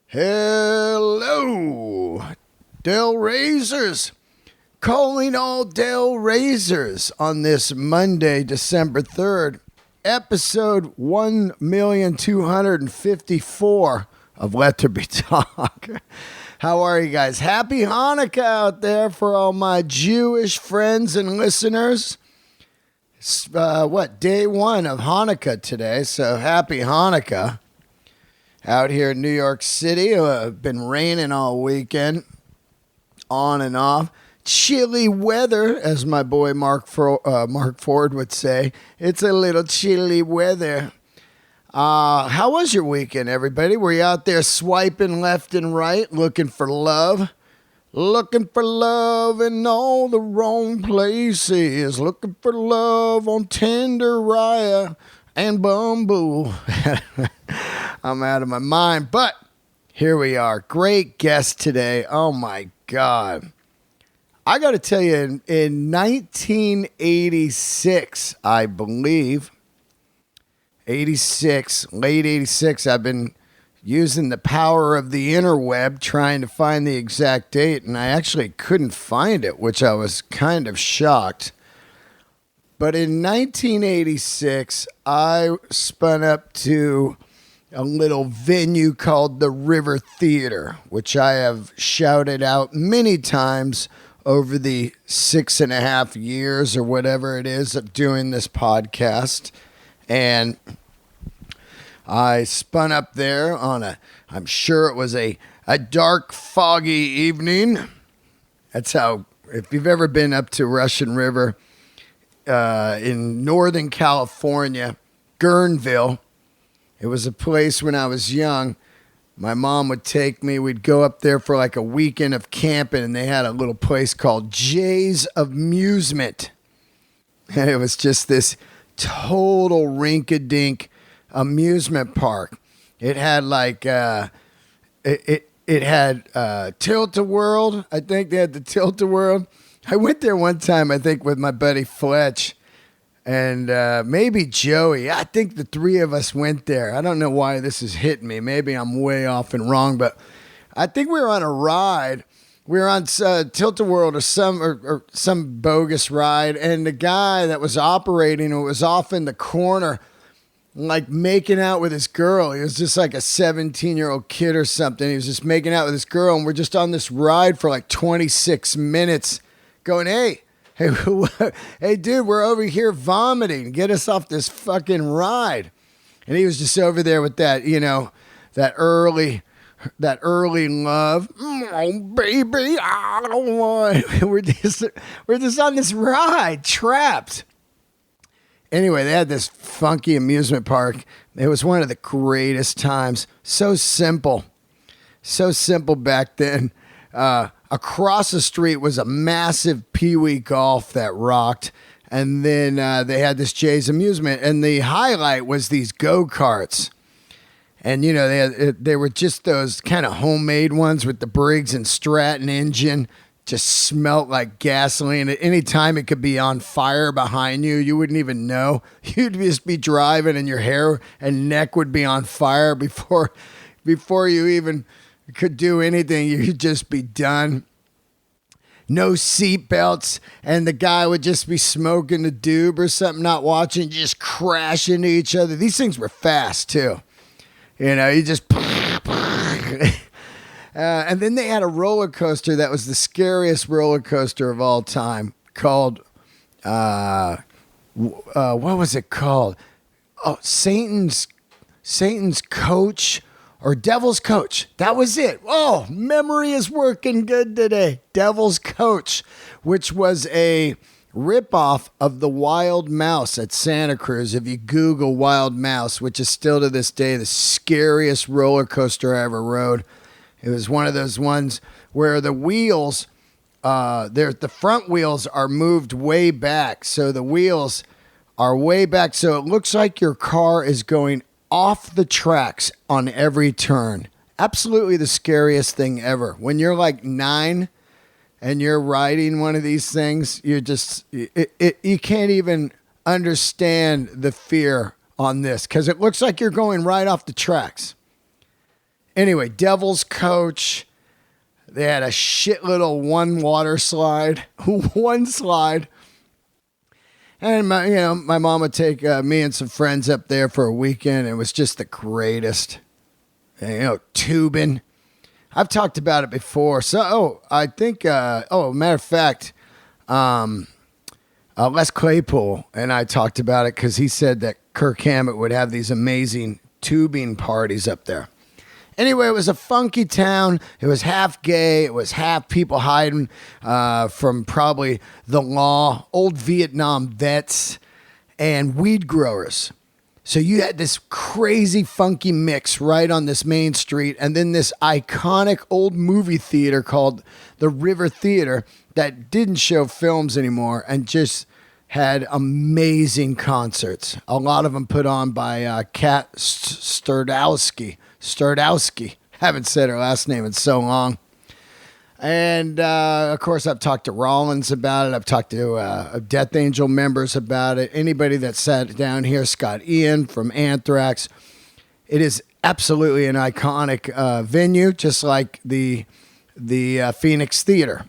Hello, Del Razors. Calling all Del Razors on this Monday, December 3rd, episode 1,254 of Let There Be Talk. How are you guys? Happy Hanukkah out there for all my Jewish friends and listeners. It's, day one of Hanukkah today, so happy Hanukkah. Out here in New York City, been raining all weekend, on and off. Chilly weather, as my boy Mark Ford would say. It's a little chilly weather. How was your weekend, everybody? Were you out there swiping left and right, looking for love? Looking for love in all the wrong places. Looking for love on Tenderaya and Bumble. I'm out of my mind, but here we are. Great guest today. Oh my God. I got to tell you, in 1986, I believe, late 86, I've been using the power of the interweb trying to find the exact date, and I actually couldn't find it, which I was kind of shocked. But in 1986, I spun up to a little venue called the River Theater, which I have shouted out many times over the 6.5 years or whatever it is of doing this podcast. And I spun up there on I'm sure it was a dark, foggy evening. That's how, if you've ever been up to Russian River in Northern California, Guerneville, it was a place when I was young. My mom would take me. We'd go up there for like a weekend of camping, and they had a little place called Jay's Amusement. And it was just this total rink-a-dink amusement park. It had like, it had Tilt-A-Whirl. I think they had the Tilt-A-Whirl. I went there one time, I think, with my buddy Fletch. And maybe Joey. I think the three of us went there. I don't know why this is hitting me. Maybe I'm way off and wrong, but I think we were on a ride. We were on Tilt-A-Whirl or some bogus ride, and the guy that was operating it was off in the corner, like making out with his girl. He was just like a 17-year-old kid or something. He was just making out with his girl, and we're just on this ride for like 26 minutes going, hey, dude, we're over here vomiting. Get us off this fucking ride. And he was just over there with that, that early love. Oh, baby, I don't want. We're just on this ride, trapped. Anyway, they had this funky amusement park. It was one of the greatest times. So simple back then. Across the street was a massive Pee-wee golf that rocked. And then they had this Jay's Amusement. And the highlight was these go-karts. And, they were just those kind of homemade ones with the Briggs and Stratton engine. Just smelled like gasoline. At any time, it could be on fire behind you. You wouldn't even know. You'd just be driving and your hair and neck would be on fire before you even could do anything. You'd just be done. No seat belts, and the guy would just be smoking the doob or something, not watching, just crash into each other. These things were fast too. You just and then they had a roller coaster that was the scariest roller coaster of all time called what was it called? Oh, Satan's Coach. Or Devil's Coach. That was it. Oh, memory is working good today. Devil's Coach, which was a ripoff of the Wild Mouse at Santa Cruz. If you Google Wild Mouse, which is still to this day the scariest roller coaster I ever rode. It was one of those ones where the wheels, the front wheels are moved way back. So the wheels are way back. So it looks like your car is going off the tracks on every turn. Absolutely the scariest thing ever. When you're like 9 and you're riding one of these things, you can't even understand the fear on this because it looks like you're going right off the tracks. Anyway, Devil's Coach. They had a shit little one water slide, one slide. And my mom would take me and some friends up there for a weekend. It was just the greatest. And, tubing. I've talked about it before. So, I think, matter of fact, Les Claypool and I talked about it because he said that Kirk Hammett would have these amazing tubing parties up there. Anyway, it was a funky town. It was half gay. It was half people hiding from probably the law, old Vietnam vets, and weed growers. So you had this crazy funky mix right on this main street, and then this iconic old movie theater called the River Theater that didn't show films anymore and just had amazing concerts. A lot of them put on by Kat Sturdowski. Haven't said her last name in so long. And, of course, I've talked to Rollins about it. I've talked to Death Angel members about it. Anybody that sat down here, Scott Ian from Anthrax. It is absolutely an iconic venue, just like the Phoenix Theater.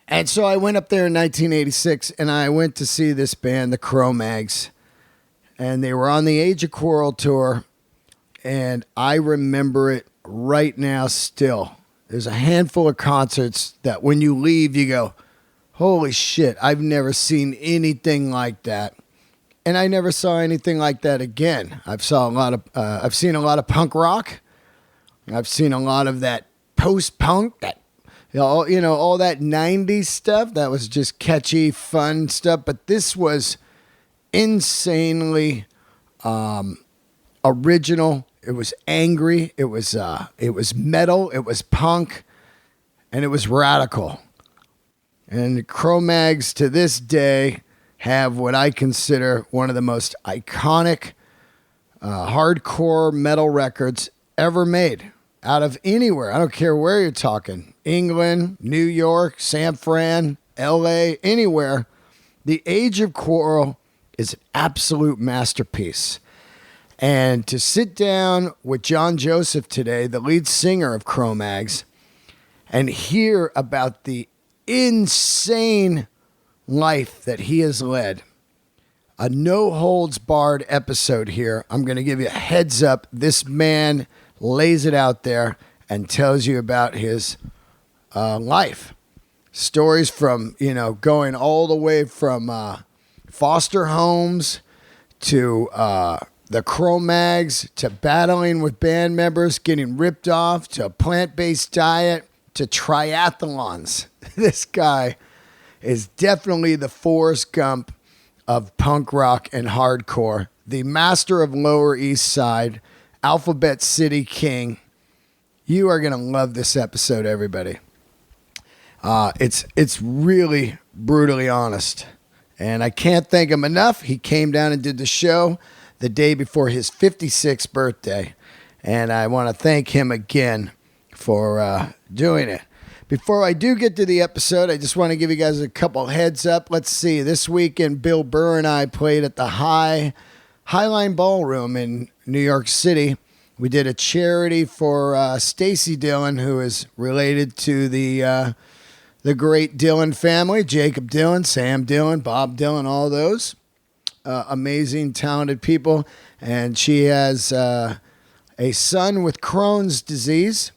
And so I went up there in 1986, and I went to see this band, the Cro-Mags. And they were on the Age of Quarrel tour. And I remember it right now still. There's a handful of concerts that when you leave, you go, holy shit, I've never seen anything like that. And I never saw anything like that again. I've seen a lot of punk rock. I've seen a lot of that post-punk, that all that 90s stuff. That was just catchy, fun stuff. But this was insanely original. It was angry. It was metal. It was punk, and it was radical. And the Cro-Mags to this day have what I consider one of the most iconic hardcore metal records ever made out of anywhere. I don't care where you're talking. England, New York, San Fran, LA, anywhere. The Age of Quarrel is an absolute masterpiece. And to sit down with John Joseph today, the lead singer of Cro-Mags, and hear about the insane life that he has led. A no-holds-barred episode here. I'm going to give you a heads up. This man lays it out there and tells you about his life. Stories from, going all the way from foster homes to the Cro-Mags, to battling with band members, getting ripped off, to a plant-based diet, to triathlons. This guy is definitely the Forrest Gump of punk rock and hardcore, the master of Lower East Side, Alphabet City King. You are going to love this episode, everybody. It's really brutally honest, and I can't thank him enough. He came down and did the show the day before his 56th birthday, and I want to thank him again for doing it. Before I do get to the episode, I just want to give you guys a couple heads up. Let's see. This weekend, Bill Burr and I played at the Highline Ballroom in New York City. We did a charity for Stacy Dillon, who is related to the great Dillon family, Jacob Dillon, Sam Dillon, Bob Dillon, all those. Amazing, talented people. And she has a son with Crohn's disease.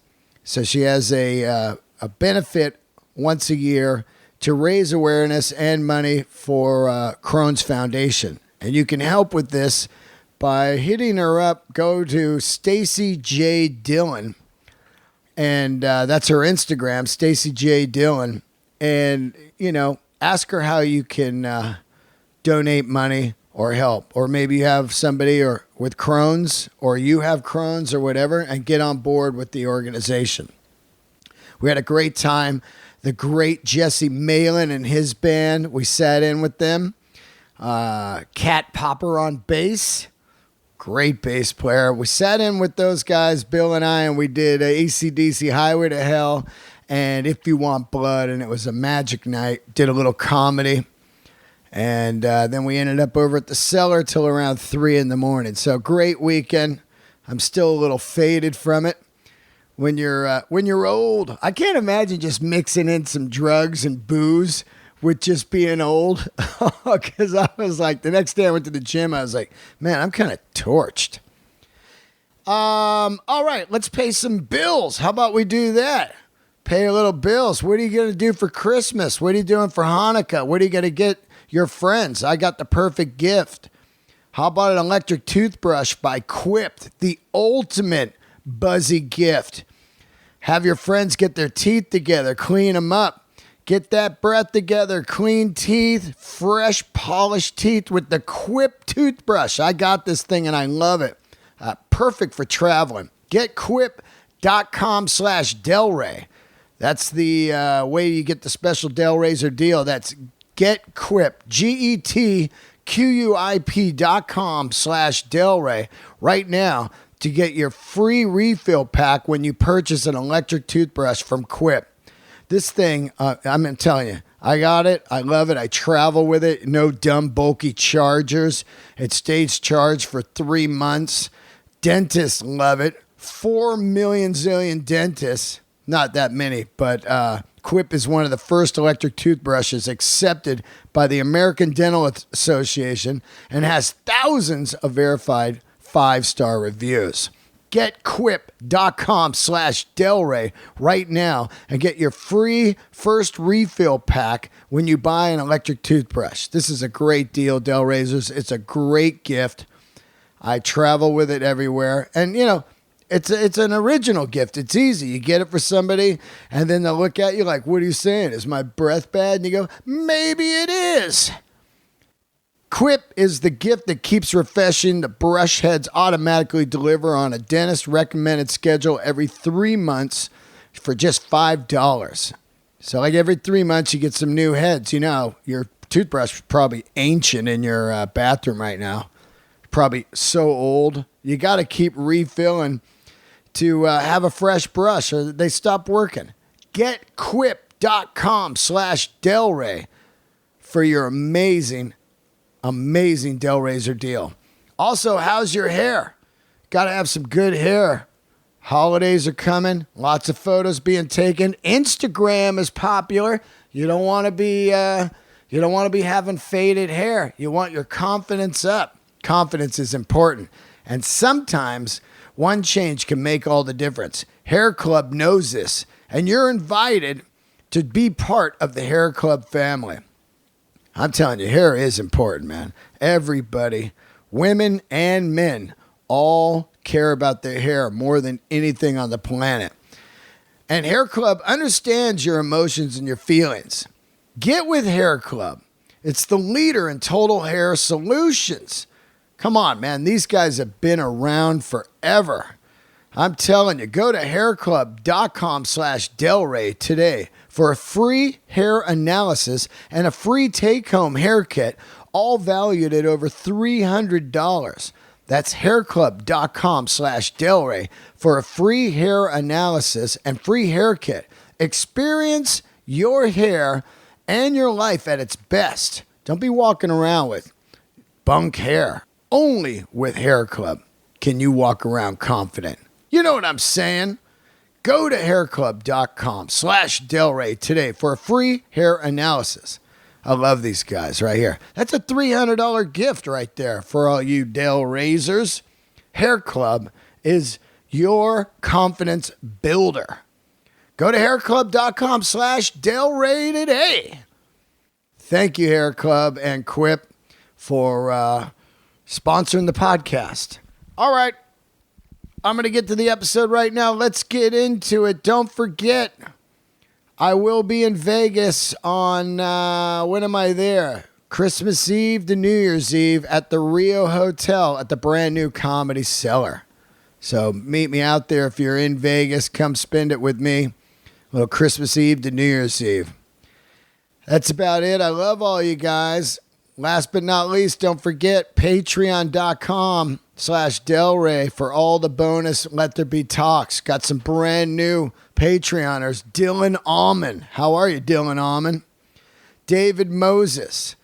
So she has a benefit once a year to raise awareness and money for Crohn's Foundation. And you can help with this by hitting her up. Go to Stacy J. Dillon. And that's her Instagram, Stacy J. Dillon. And, ask her how you can donate money or help. Or maybe you have somebody with Crohn's, or you have Crohn's or whatever, and get on board with the organization. We had a great time. The great Jesse Malin and his band, we sat in with them. Cat Popper on bass. Great bass player. We sat in with those guys, Bill and I, and we did AC/DC Highway to Hell and If You Want Blood, and it was a magic night. Did a little comedy. And then we ended up over at the Cellar till around 3 a.m. So great weekend. I'm still a little faded from it. When you're old, I can't imagine just mixing in some drugs and booze with just being old. Because I was like, the next day I went to the gym, I was like, man, I'm kind of torched. All right, let's pay some bills. How about we do that? Pay a little bills. What are you going to do for Christmas? What are you doing for Hanukkah? What are you going to get your friends? I got the perfect gift. How about an electric toothbrush by Quip, the ultimate buzzy gift. Have your friends get their teeth together, clean them up. Get that breath together, clean teeth, fresh, polished teeth with the Quip toothbrush. I got this thing and I love it. Perfect for traveling. Get quip.com/Delray. That's the way you get the special Del Razor deal. That's Get Quip, GetQuip.com/Delray right now to get your free refill pack when you purchase an electric toothbrush from Quip. This thing, I'm telling you, I got it. I love it. I travel with it. No dumb, bulky chargers. It stays charged for 3 months. Dentists love it. 4 million zillion dentists. Not that many, but Quip is one of the first electric toothbrushes accepted by the American Dental Association and has thousands of verified 5-star reviews. Get quip.com/Delray right now and get your free first refill pack when you buy an electric toothbrush. This is a great deal, Del Razors. It's a great gift. I travel with it everywhere. And, you know, it's an original gift. It's easy. You get it for somebody, and then they'll look at you like, what are you saying? Is my breath bad? And you go, maybe it is. Quip is the gift that keeps refreshing. The brush heads automatically deliver on a dentist-recommended schedule every 3 months for just $5. So like every 3 months, you get some new heads. You know, your toothbrush is probably ancient in your bathroom right now. Probably so old. You got to keep refilling to have a fresh brush or they stop working. Get quip.com/Delray for your amazing Del Razor deal. Also, how's your hair? Got to have some good hair. Holidays are coming. Lots of photos being taken. Instagram is popular. You don't want to be having faded hair. You want your confidence up. Confidence is important. And sometimes one change can make all the difference. Hair Club knows this. And you're invited to be part of the Hair Club family. I'm telling you, hair is important, man. Everybody, women and men, all care about their hair more than anything on the planet. And Hair Club understands your emotions and your feelings. Get with Hair Club. It's the leader in total hair solutions. Come on, man. These guys have been around forever. I'm telling you, go to hairclub.com/Delray today for a free hair analysis and a free take-home hair kit, all valued at over $300. That's hairclub.com/Delray for a free hair analysis and free hair kit. Experience your hair and your life at its best. Don't be walking around with bunk hair. Only with Hair Club can you walk around confident. You know what I'm saying? Go to hairclub.com/Delray today for a free hair analysis. I love these guys right here. That's a $300 gift right there for all you Del Razors. Hair Club is your confidence builder. Go to hairclub.com/Delray today. Thank you, Hair Club and Quip, for sponsoring the podcast. All right. I'm going to get to the episode right now. Let's get into it. Don't forget, I will be in Vegas on, when am I there? Christmas Eve to New Year's Eve at the Rio Hotel at the brand new Comedy Cellar. So meet me out there if you're in Vegas. Come spend it with me. A little Christmas Eve to New Year's Eve. That's about it. I love all you guys. Last but not least, don't forget patreon.com/Delray for all the bonus Let There Be Talks. Got some brand new Patreoners. Dylan Allman. How are you, Dylan Allman? David Moses.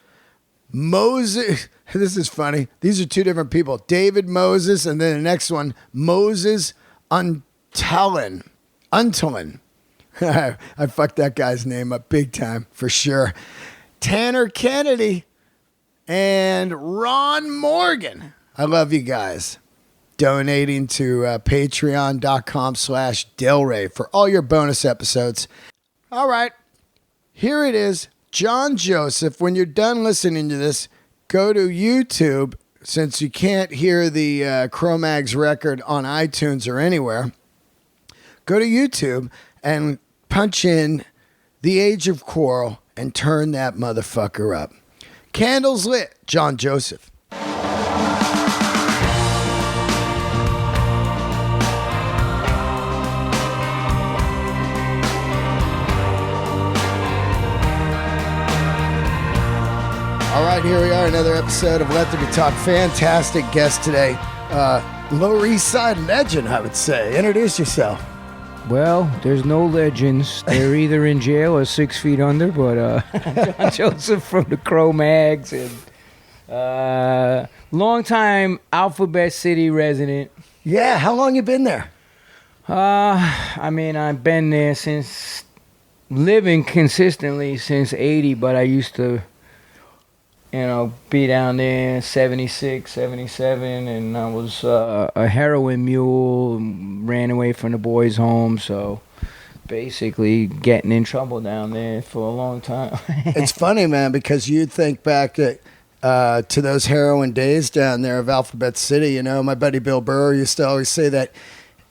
This is funny. These are two different people. David Moses, and then the next one, Moses Untulin. I fucked that guy's name up big time, for sure. Tanner Kennedy and Ron Morgan. I love you guys. Donating to patreon.com/Delray for all your bonus episodes. All right. Here it is. John Joseph, when you're done listening to this, go to YouTube, since you can't hear the Cro-Mags record on iTunes or anywhere. Go to YouTube and punch in The Age of Quarrel and turn that motherfucker up. Candles lit, John Joseph. All right, here we are, another episode of Let There Be Talk. Fantastic guest today. Lower East Side legend, I would say. Introduce yourself. Well, there's no legends. They're either in jail or 6 feet under, but John Joseph from the Cro-Mags, and long-time Alphabet City resident. Yeah, how long you been there? I've been there since, living consistently since 80, but I used to, be down there 76, 77, and I was a heroin mule, ran away from the boys' home, so basically getting in trouble down there for a long time. It's funny, man, because you think back to those heroin days down there of Alphabet City. My buddy Bill Burr used to always say that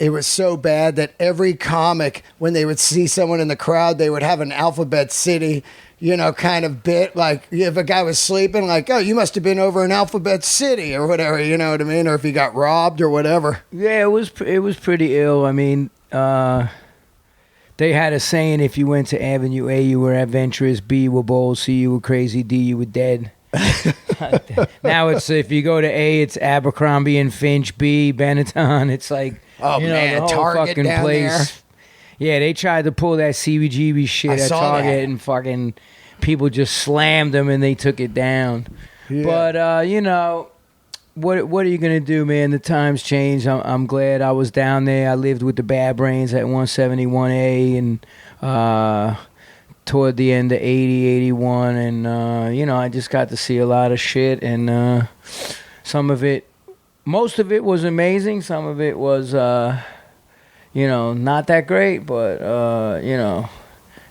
it was so bad that every comic, when they would see someone in the crowd, they would have an Alphabet City kind of bit, like if a guy was sleeping, like, oh, you must have been over in Alphabet City or whatever, you know what I mean? Or if he got robbed or whatever. Yeah, it was pretty ill. They had a saying, if you went to Avenue A, you were adventurous, B, you were bold, C, you were crazy, D, you were dead. Now it's, if you go to A, it's Abercrombie and Finch, B, Benetton. It's like, man, the whole Target fucking down place. There. Yeah, they tried to pull that CBGB shit at Target, and fucking people just slammed them and they took it down. Yeah. But, what are you going to do, man? The times change. I'm glad I was down there. I lived with the Bad Brains at 171A and toward the end of 80, 81. And, I just got to see a lot of shit. And most of it was amazing. Some of it was... not that great, but,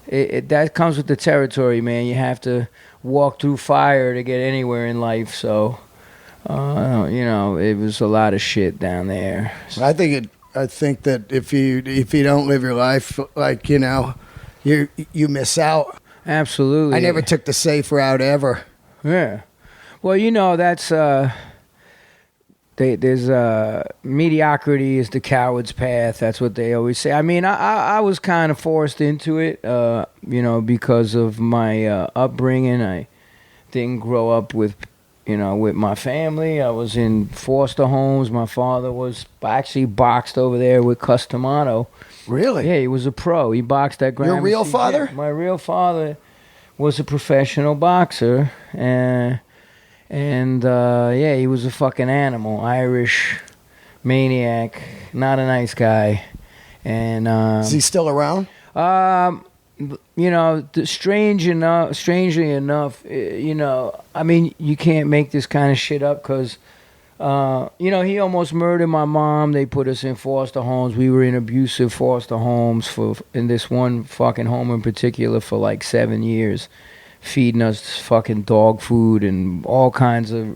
that comes with the territory, man. You have to walk through fire to get anywhere in life, so, it was a lot of shit down there. I think that if you don't live your life, like, you miss out. Absolutely. I never took the safe route ever. Yeah. Well, that's... There's mediocrity is the coward's path. That's what they always say. I was kind of forced into it, because of my upbringing. I didn't grow up with my family. I was in foster homes. My father was actually boxed over there with Customato. Really? Yeah, he was a pro. He boxed at Gramercy. Your real father? My real father was a professional boxer, And he was a fucking animal, Irish maniac, not a nice guy. And is he still around? Strangely enough, you can't make this kind of shit up because, he almost murdered my mom. They put us in foster homes. We were in abusive foster homes in this one fucking home in particular for like 7 years. Feeding us fucking dog food and all kinds of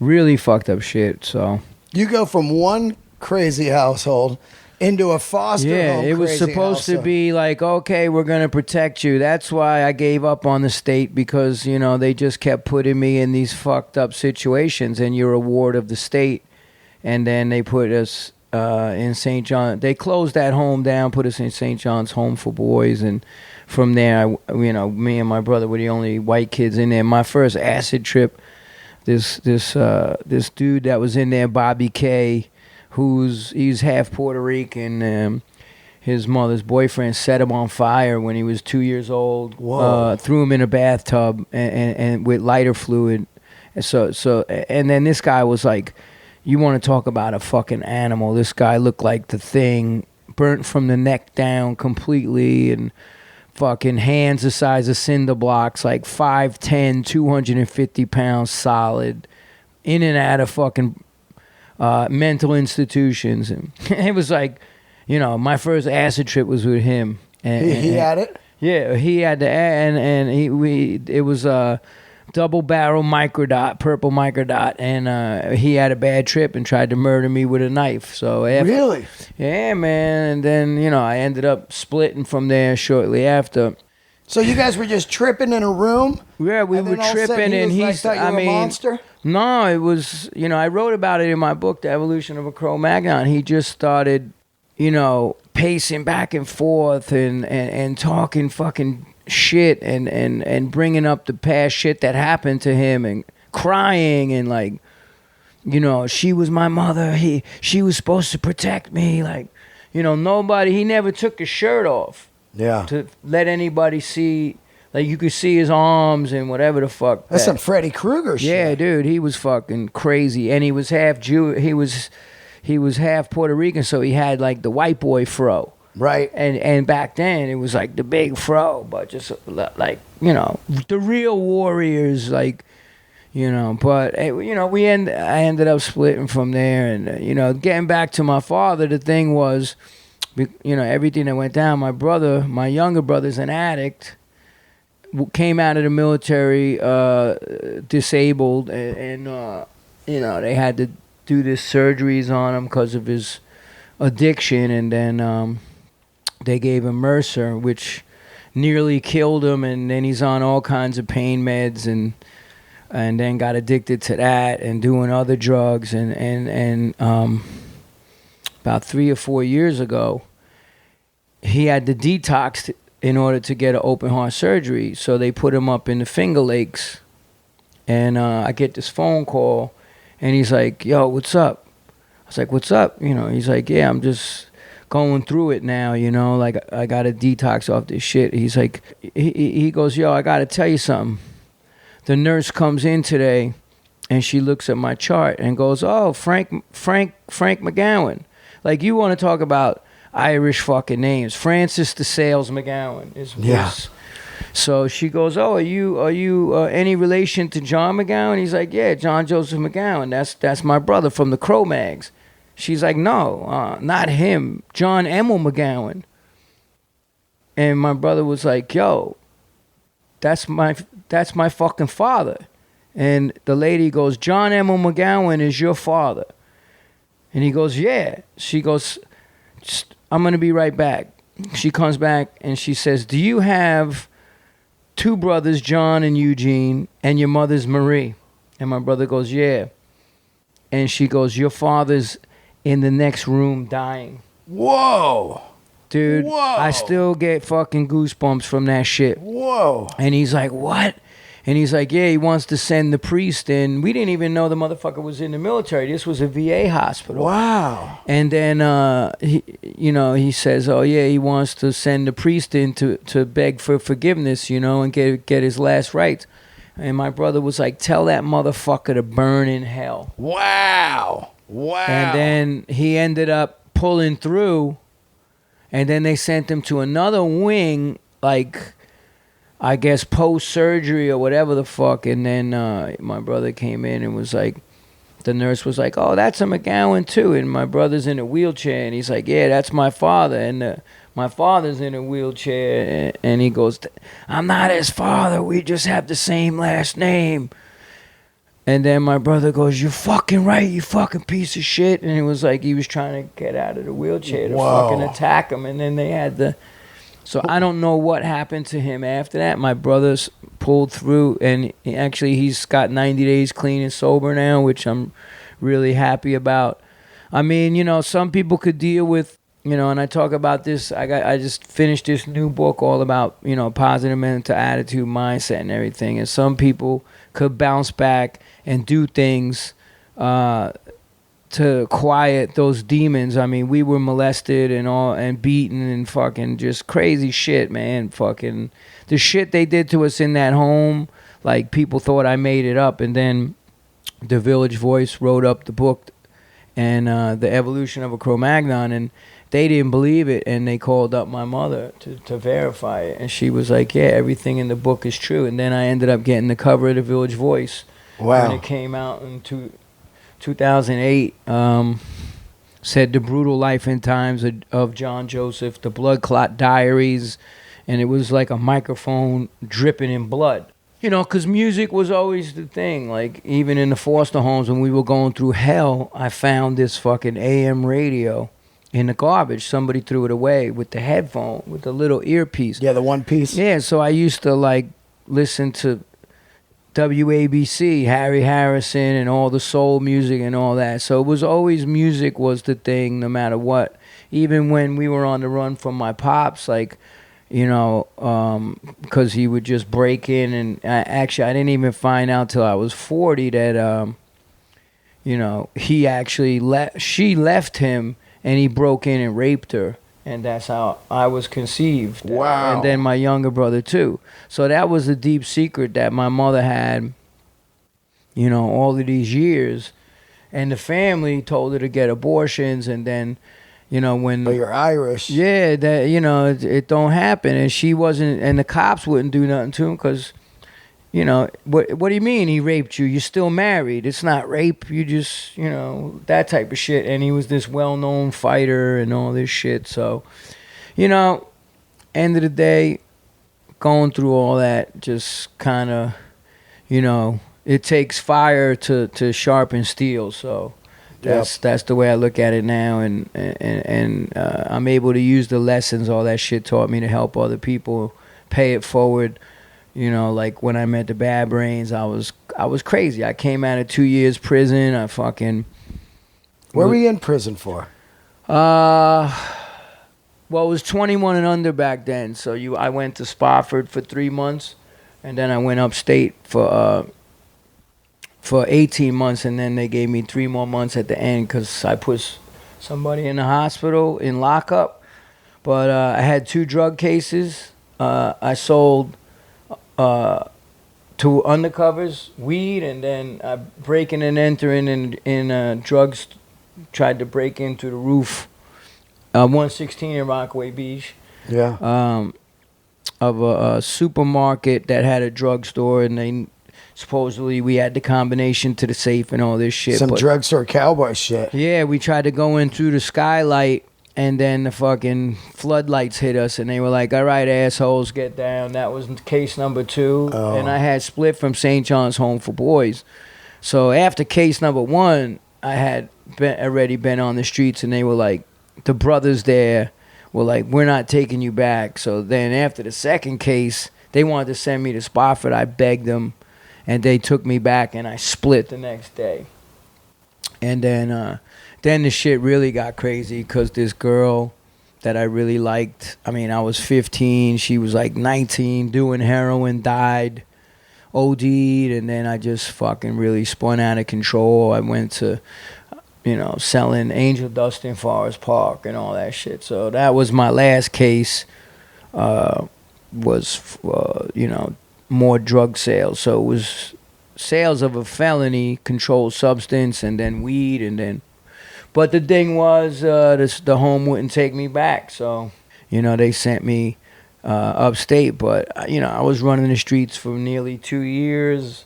really fucked up shit. So you go from one crazy household into a foster home. Yeah, it was supposed to be like, okay, we're going to protect you. That's why I gave up on the state, because, they just kept putting me in these fucked up situations, and you're a ward of the state. And then they put us in St. John. They closed that home down, put us in St. John's Home for Boys, and from there, me and my brother were the only white kids in there. My first acid trip, this dude that was in there, Bobby K, he's half Puerto Rican. His mother's boyfriend set him on fire when he was 2 years old. Threw him in a bathtub and with lighter fluid, And then this guy was like, you want to talk about a fucking animal. This guy looked like the Thing, burnt from the neck down completely, and fucking hands the size of cinder blocks, like 5'10", 250 pounds solid, in and out of fucking mental institutions. And it was like, you know, my first acid trip was with him. And he had it? Yeah, he had the, it was a double barrel microdot, purple microdot, and he had a bad trip and tried to murder me with a knife. So Really? Yeah, man. And then, you know, I ended up splitting from there shortly after. So you guys were just tripping in a room? Yeah, we were tripping, and he's, like, a monster? No, it was, you know, I wrote about it in my book, The Evolution of a Cro-Magnon. He just started, you know, pacing back and forth and talking fucking shit and bringing up the past shit that happened to him and crying and, like, you know, she was my mother. She was supposed to protect me. Like, you know, he never took his shirt off. Yeah. To let anybody see, like, you could see his arms and whatever the fuck. That's some Freddy Krueger shit. Yeah, dude, he was fucking crazy, and he was half Jew. He was half Puerto Rican, so he had like the white boy fro. Right. And back then it was like the big fro, but just like, you know, the real warriors, like, you know. But you know, I ended up splitting from there, and you know, getting back to my father, the thing was, you know, everything that went down. My younger brother's an addict, came out of the military disabled, and you know, they had to do this surgeries on him because of his addiction, and then they gave him Mercer, which nearly killed him, and then he's on all kinds of pain meds, and then got addicted to that and doing other drugs, and about 3 or 4 years ago, he had to detox in order to get an open heart surgery. So they put him up in the Finger Lakes, and I get this phone call, and he's like, "Yo, what's up?" I was like, "What's up?" You know, he's like, "Yeah, I'm just going through it now, you know, like I got to detox off this shit." He's like, he goes, "Yo, I got to tell you something. The nurse comes in today, and she looks at my chart and goes, 'Oh, Frank McGowan.' Like, you want to talk about Irish fucking names. Francis DeSales McGowan is. Yeah. So she goes, "Oh, are you any relation to John McGowan?" He's like, "Yeah, John Joseph McGowan. That's my brother from the Cro-Mags." She's like, "No, not him. John Emil McGowan." And my brother was like, "Yo, that's my fucking father." And the lady goes, "John Emil McGowan is your father?" And he goes, "Yeah." She goes, "I'm going to be right back." She comes back and she says, "Do you have 2 brothers, John and Eugene, and your mother's Marie?" And my brother goes, "Yeah." And she goes, "Your father's in the next room dying." Whoa. Dude, Whoa. I still get fucking goosebumps from that shit. Whoa. And he's like, "What?" And he's like, "Yeah, he wants to send the priest in." We didn't even know the motherfucker was in the military. This was a VA hospital. Wow. And then, he says, "Oh, yeah, he wants to send the priest in to beg for forgiveness, you know, and get his last rites." And my brother was like, "Tell that motherfucker to burn in hell." Wow. Wow. And then he ended up pulling through, and then they sent him to another wing, like, I guess post-surgery or whatever the fuck. And then my brother came in and was like, the nurse was like, "Oh, that's a McGowan too." And my brother's in a wheelchair, and he's like, "Yeah, that's my father." And my father's in a wheelchair, and he goes, "I'm not his father. We just have the same last name." And then my brother goes, "You're fucking right, you fucking piece of shit." And it was like he was trying to get out of the wheelchair to fucking attack him. And then they had the... So I don't know what happened to him after that. My brother's pulled through, and he's got 90 days clean and sober now, which I'm really happy about. I mean, you know, some people could deal with, you know, and I talk about this. I just finished this new book all about, you know, positive mental attitude, mindset, and everything. And some people could bounce back and do things to quiet those demons. I mean, we were molested and beaten and fucking just crazy shit, man. Fucking the shit they did to us in that home, like, people thought I made it up. And then the Village Voice wrote up the book and the evolution of a Cro-Magnon, and they didn't believe it, and they called up my mother to verify it, and she was like, yeah, everything in the book is true. And then I ended up getting the cover of the Village Voice. Wow. When it came out in 2008, said the brutal life and times of John Joseph, the blood clot diaries, and it was like a microphone dripping in blood. You know, because music was always the thing. Like, even in the foster homes when we were going through hell, I found this fucking AM radio in the garbage. Somebody threw it away with the headphone, with the little earpiece. Yeah, the one piece. Yeah, so I used to, like, listen to WABC, Harry Harrison, and all the soul music and all that. So it was always music was the thing, no matter what. Even when we were on the run from my pops, like, you know, because he would just break in, and I didn't even find out till I was 40 that, you know, he actually she left him, and he broke in and raped her, and that's how I was conceived. Wow. And then my younger brother too. So that was a deep secret that my mother had, you know, all of these years, and the family told her to get abortions, and then, you know, when... But you're Irish. Yeah, that, you know, it don't happen. And she wasn't... And the cops wouldn't do nothing to him because, you know, what do you mean he raped you? You're still married. It's not rape. You just, you know, that type of shit. And he was this well-known fighter and all this shit. So, you know, end of the day, going through all that just kind of, you know, it takes fire to sharpen steel. So... That's the way I look at it now, and I'm able to use the lessons all that shit taught me to help other people pay it forward. You know, like when I met the Bad Brains, I was crazy. I came out of 2 years prison. I fucking... What were you in prison for? Well, it was 21 and under back then. So I went to Spofford for 3 months, and then I went upstate for 18 months, and then they gave me 3 more months at the end because I put somebody in the hospital in lockup. But I had 2 drug cases. I sold to undercovers weed, and then breaking and entering in drugs. Tried to break into the roof, 116 in Rockaway Beach. Yeah. Of a supermarket that had a drugstore, and they... Supposedly, we had the combination to the safe and all this shit. Some drugstore cowboy shit. Yeah, we tried to go in through the skylight, and then the fucking floodlights hit us, and they were like, all right, assholes, get down. That was case number 2. Oh. And I had split from St. John's Home for Boys. So after case number 1, I had already been on the streets, and they were like, the brothers there were like, we're not taking you back. So then after the second case, they wanted to send me to Spofford. I begged them. And they took me back, and I split the next day. And then the shit really got crazy because this girl that I really liked, I mean, I was 15, she was like 19, doing heroin, died, OD'd, and then I just fucking really spun out of control. I went to, you know, selling angel dust in Forest Park and all that shit. So that was my last case, you know, more drug sales. So it was sales of a felony, controlled substance, and then weed, and then... But the thing was, the home wouldn't take me back. So, you know, they sent me upstate. But, you know, I was running the streets for nearly 2 years,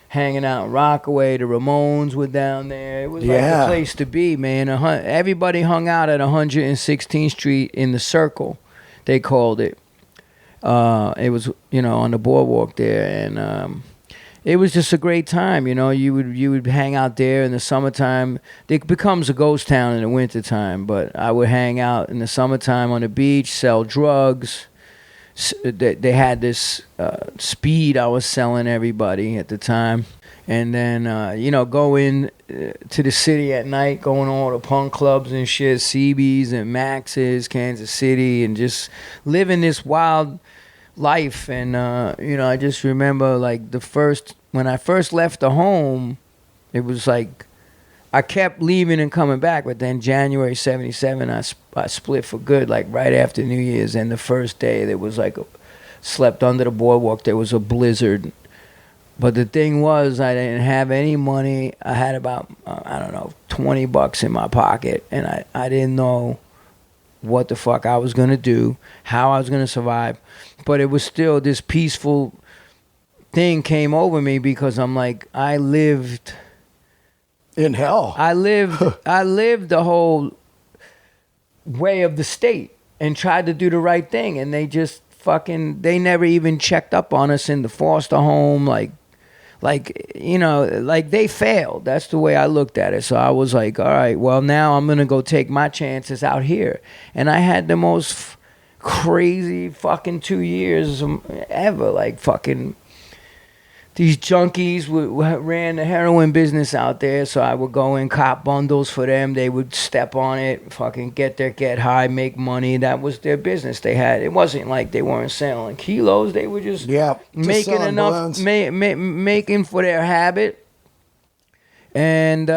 hanging out in Rockaway. The Ramones were down there. It was like the place to be, man. Everybody hung out at 116th Street in the Circle, they called it. It was, you know, on the boardwalk there, and it was just a great time. You know, you would hang out there in the summertime. It becomes a ghost town in the wintertime, but I would hang out in the summertime on the beach, sell drugs. They had this speed I was selling everybody at the time, and then you know, go in to the city at night, going to all the punk clubs and shit, CB's and Max's, Kansas City, and just living this wild life. And you know, I just remember like when I first left the home, it was like I kept leaving and coming back, but then January 77 I split for good, like right after New Year's. And the first day there was like slept under the boardwalk, there was a blizzard But the thing was, I didn't have any money. I had about, I don't know, $20 in my pocket. And I didn't know what the fuck I was going to do, how I was going to survive. But it was still this peaceful thing came over me because I'm like, I lived in hell. I lived the whole way of the state and tried to do the right thing. And they just they never even checked up on us in the foster home. Like, you know, like they failed. That's the way I looked at it. So I was like, all right, well, now I'm going to go take my chances out here. And I had the most crazy fucking 2 years ever. Like fucking these junkies ran the heroin business out there. So I would go in, cop bundles for them. They would step on it, fucking get high, make money. That was their business. It wasn't like they weren't selling kilos. They were just making enough, making for their habit, and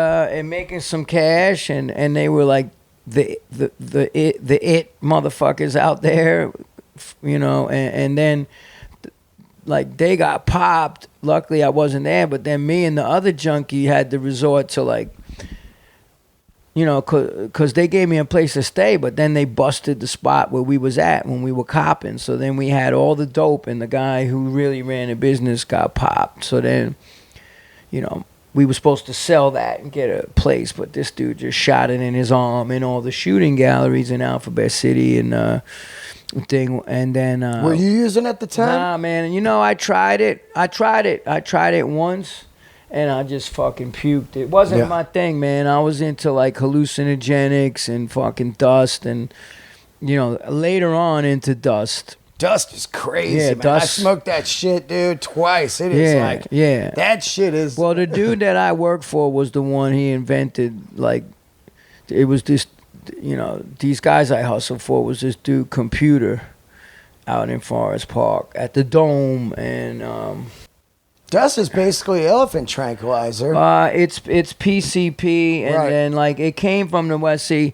making some cash. And they were like the it motherfuckers out there, you know. And then like they got popped. Luckily I wasn't there, but then me and the other junkie had to resort to like, you know, cause they gave me a place to stay, but then they busted the spot where we was at when we were copping. So then we had all the dope, and the guy who really ran the business got popped. So then, you know, we were supposed to sell that and get a place, but this dude just shot it in his arm in all the shooting galleries in Alphabet City and thing. And then were you using it at the time? Nah, man. You know, I tried it once, and I just fucking puked. It wasn't my thing, man. I was into like hallucinogenics and fucking dust, and you know, later on into dust. Dust is crazy, man. Dust. I smoked that shit, dude, twice. It is like that shit is. Well, the dude that I worked for was the one he invented. Like, it was this. You know, these guys I hustled for was this dude Computer out in Forest Park at the Dome, and dust is basically elephant tranquilizer. It's PCP, and then like it came from the West Sea.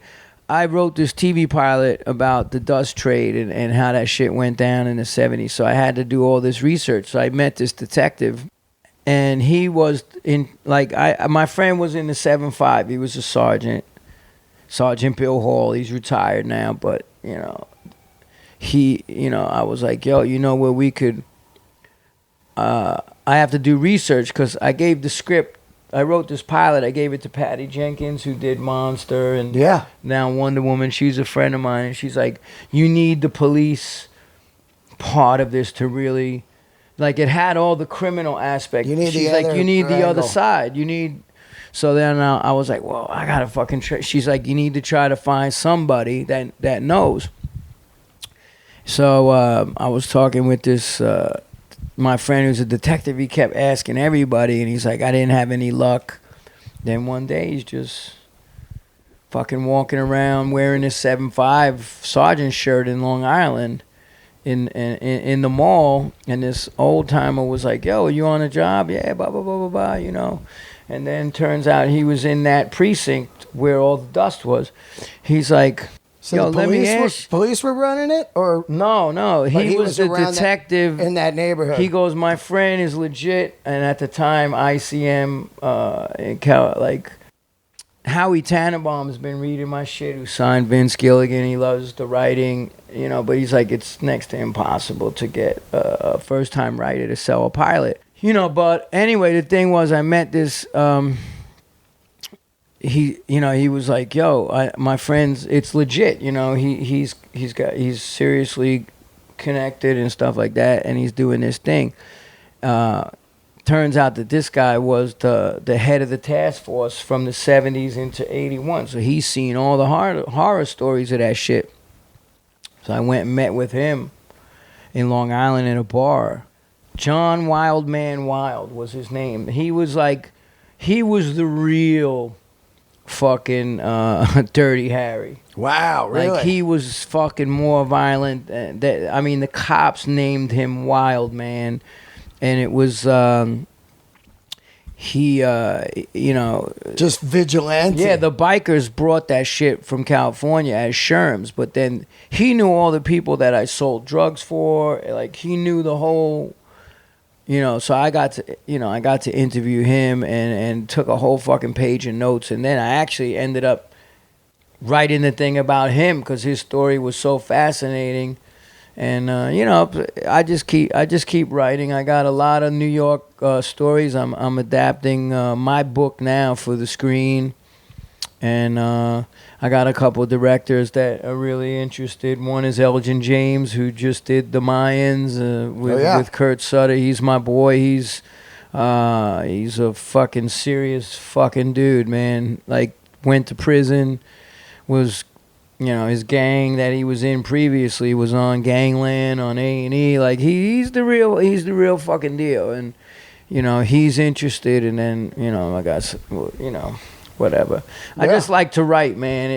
I wrote this TV pilot about the dust trade and how that shit went down in the 70s. So I had to do all this research. So I met this detective, and he was in like my friend was in the 7.5. He was a sergeant. Sergeant Bill Hall, he's retired now, but, you know, I was like, yo, you know where we could, I have to do research because I gave the script, I wrote this pilot, I gave it to Patty Jenkins, who did Monster, and now Wonder Woman. She's a friend of mine, and she's like, you need the police part of this to really, like, it had all the criminal aspect. She's like, you need the other side, you need... So then I was like, well, I got to fucking try. She's like, you need to try to find somebody that knows. So I was talking with this, my friend who's a detective. He kept asking everybody, and he's like, I didn't have any luck. Then one day he's just fucking walking around wearing this 7.5 sergeant shirt in Long Island in the mall. And this old timer was like, yo, are you on a job? Yeah, blah, blah, blah, blah, blah, you know. And then turns out he was in that precinct where all the dust was. He's like, so yo, let me ask. Police were running it? Or No. He was the detective. In that neighborhood. He goes, my friend is legit. And at the time, ICM, like, Howie Tannenbaum's been reading my shit, who signed Vince Gilligan. He loves the writing, you know, but he's like, it's next to impossible to get a first-time writer to sell a pilot. You know, but anyway, the thing was, I met this, he was like, yo, my friend's, it's legit, you know, he's seriously connected and stuff like that, and he's doing this thing. Turns out that this guy was the head of the task force from the 70s into 81, so he's seen all the horror stories of that shit. So I went and met with him in Long Island in a bar. John Wildman Wild was his name. He was the real fucking Dirty Harry. Wow, really? Like, he was fucking more violent. I mean, the cops named him Wild Man, and it was just vigilante. Yeah, the bikers brought that shit from California as Sherms, but then he knew all the people that I sold drugs for. Like, he knew the whole so I got to interview him and took a whole fucking page of notes, and then I actually ended up writing the thing about him because his story was so fascinating. And I just keep writing. I got a lot of New York stories. I'm adapting my book now for the screen, and I got a couple directors that are really interested. One is Elgin James, who just did The Mayans with Kurt Sutter. He's my boy. He's a fucking serious fucking dude, man. Like, went to prison, was, his gang that he was in previously was on Gangland, on A&E. Like, he's the real fucking deal. And, he's interested, and then, I got, whatever. Yeah. I just like to write, man.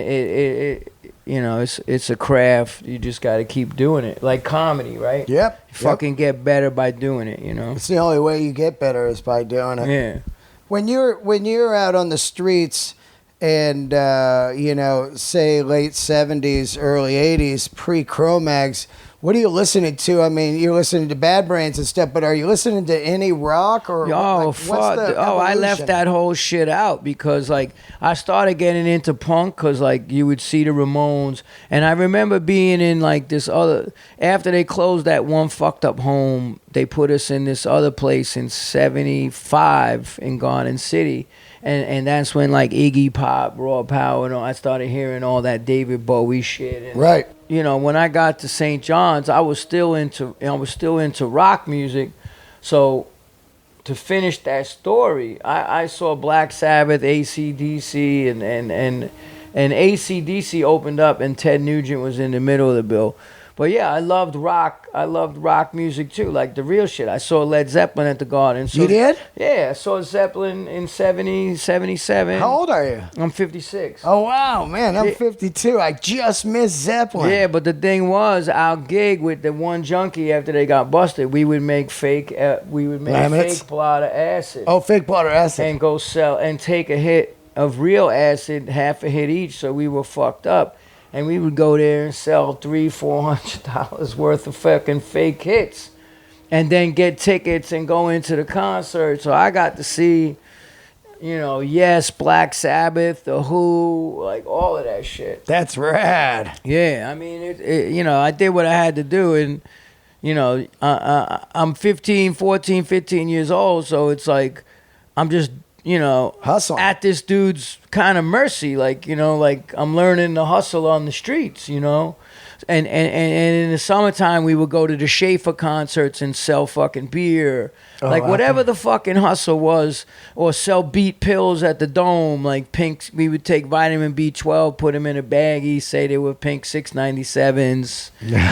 It's a craft. You just got to keep doing it. Like comedy, right? Yep. You fucking get better by doing it, It's the only way you get better is by doing it. Yeah. When you're out on the streets and say late 70s, early 80s, pre-Cro-Mags, what are you listening to? I mean, you're listening to Bad Brains and stuff, but are you listening to any rock or fuck. I left that whole shit out because I started getting into punk because you would see the Ramones, and I remember being in this other, after they closed that one fucked up home, they put us in this other place in 75 in Garden City. And that's when Iggy Pop, Raw Power, and all, I started hearing all that David Bowie shit. And, right. When I got to St. John's, I was still into rock music. So to finish that story, I saw Black Sabbath, AC/DC, and AC/DC opened up, and Ted Nugent was in the middle of the bill. But yeah, I loved rock. I loved rock music too, like the real shit. I saw Led Zeppelin at the Garden. You did? Yeah, I saw Zeppelin in 70, 77. How old are you? I'm 56. Oh, wow, man, I'm 52. I just missed Zeppelin. Yeah, but the thing was, our gig with the one junkie after they got busted, we would make fake bladder acid. Oh, fake bladder acid. And go sell, and take a hit of real acid, half a hit each, so we were fucked up. And we would go there and sell $300-$400 worth of fucking fake hits, and then get tickets and go into the concert. So I got to see, Yes, Black Sabbath, The Who, all of that shit. That's rad. Yeah, I mean, I did what I had to do, and I'm 15 years old, so it's I'm just hustle at this dude's kind of mercy, I'm learning to hustle on the streets, and in the summertime we would go to the Schaefer concerts and sell fucking beer, whatever the fucking hustle was, or sell beat pills at the Dome, Pink. We would take vitamin B12, put them in a baggie, say they were Pink 697s,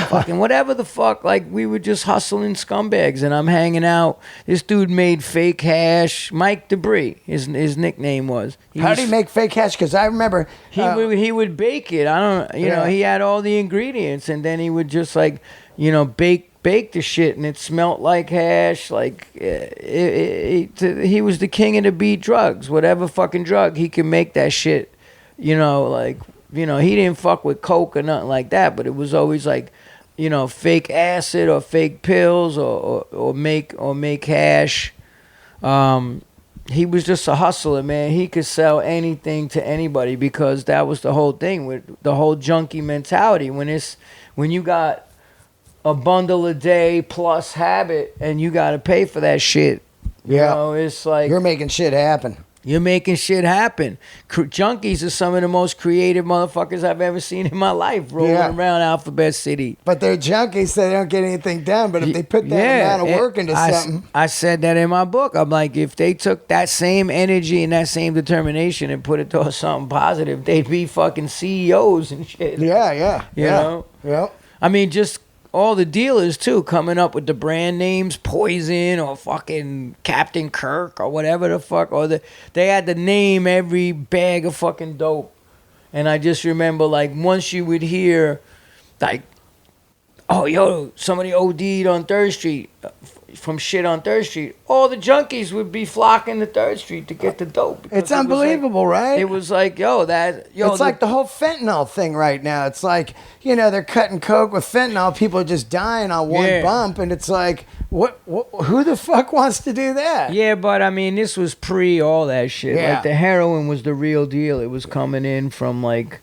fucking whatever the fuck. We were just hustling scumbags, and I'm hanging out. This dude made fake hash. Mike Debris, his nickname was. How did he make fake hash? Because I remember he would bake it. I don't, he had all the ingredients, and then he would just bake the shit, and it smelt like hash. He was the king of the beat drugs. Whatever fucking drug, he could make that shit. He didn't fuck with coke or nothing like that, but it was always fake acid or fake pills or make hash. He was just a hustler, man. He could sell anything to anybody because that was the whole thing with the whole junkie mentality. When you got a bundle a day plus habit and you got to pay for that shit, it's you're making shit happen. You're making shit happen. Junkies are some of the most creative motherfuckers I've ever seen in my life, rolling around Alphabet City. But they're junkies, so they don't get anything done. But if they put that amount of work into something... I said that in my book. I'm like, if they took that same energy and that same determination and put it towards something positive, they'd be fucking CEOs and shit. Yeah. You know? Yeah. I mean, just... all the dealers too, coming up with the brand names, Poison or fucking Captain Kirk or whatever the fuck, they had to name every bag of fucking dope. And I just remember once you would hear oh yo, somebody OD'd on 3rd Street, from shit on 3rd Street, all the junkies would be flocking to 3rd Street to get the dope. It's unbelievable, right? It was like, it's like the whole fentanyl thing right now. It's like, they're cutting coke with fentanyl. People are just dying on one bump, and it's like, what? Who the fuck wants to do that? Yeah, but I mean, this was pre all that shit. Yeah. Like the heroin was the real deal. It was coming in from like,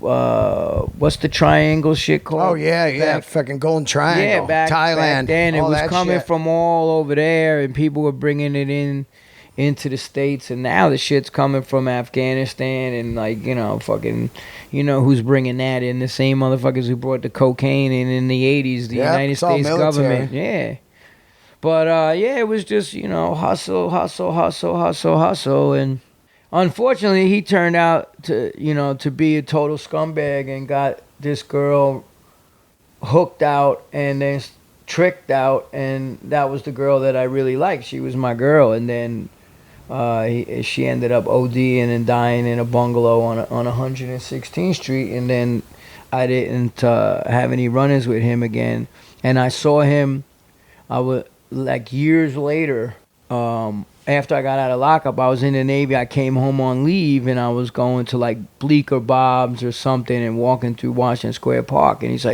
what's the triangle shit called? Oh yeah, fucking Golden Triangle. Yeah, back Thailand. then it was coming shit. from all over there, and people were bringing it into the States, and now the shit's coming from Afghanistan, and like fucking, who's bringing that in? The same motherfuckers who brought the cocaine in the 80s, the United States government. Yeah. But it was just hustle, and unfortunately, he turned out to be a total scumbag and got this girl hooked out and then tricked out, and that was the girl that I really liked. She was my girl, and then she ended up ODing and dying in a bungalow on 116th Street, and then I didn't have any run-ins with him again. And I saw him, I was like years later. After I got out of lockup, I was in the Navy. I came home on leave, and I was going to like Bleecker Bob's or something, and walking through Washington Square Park. And he's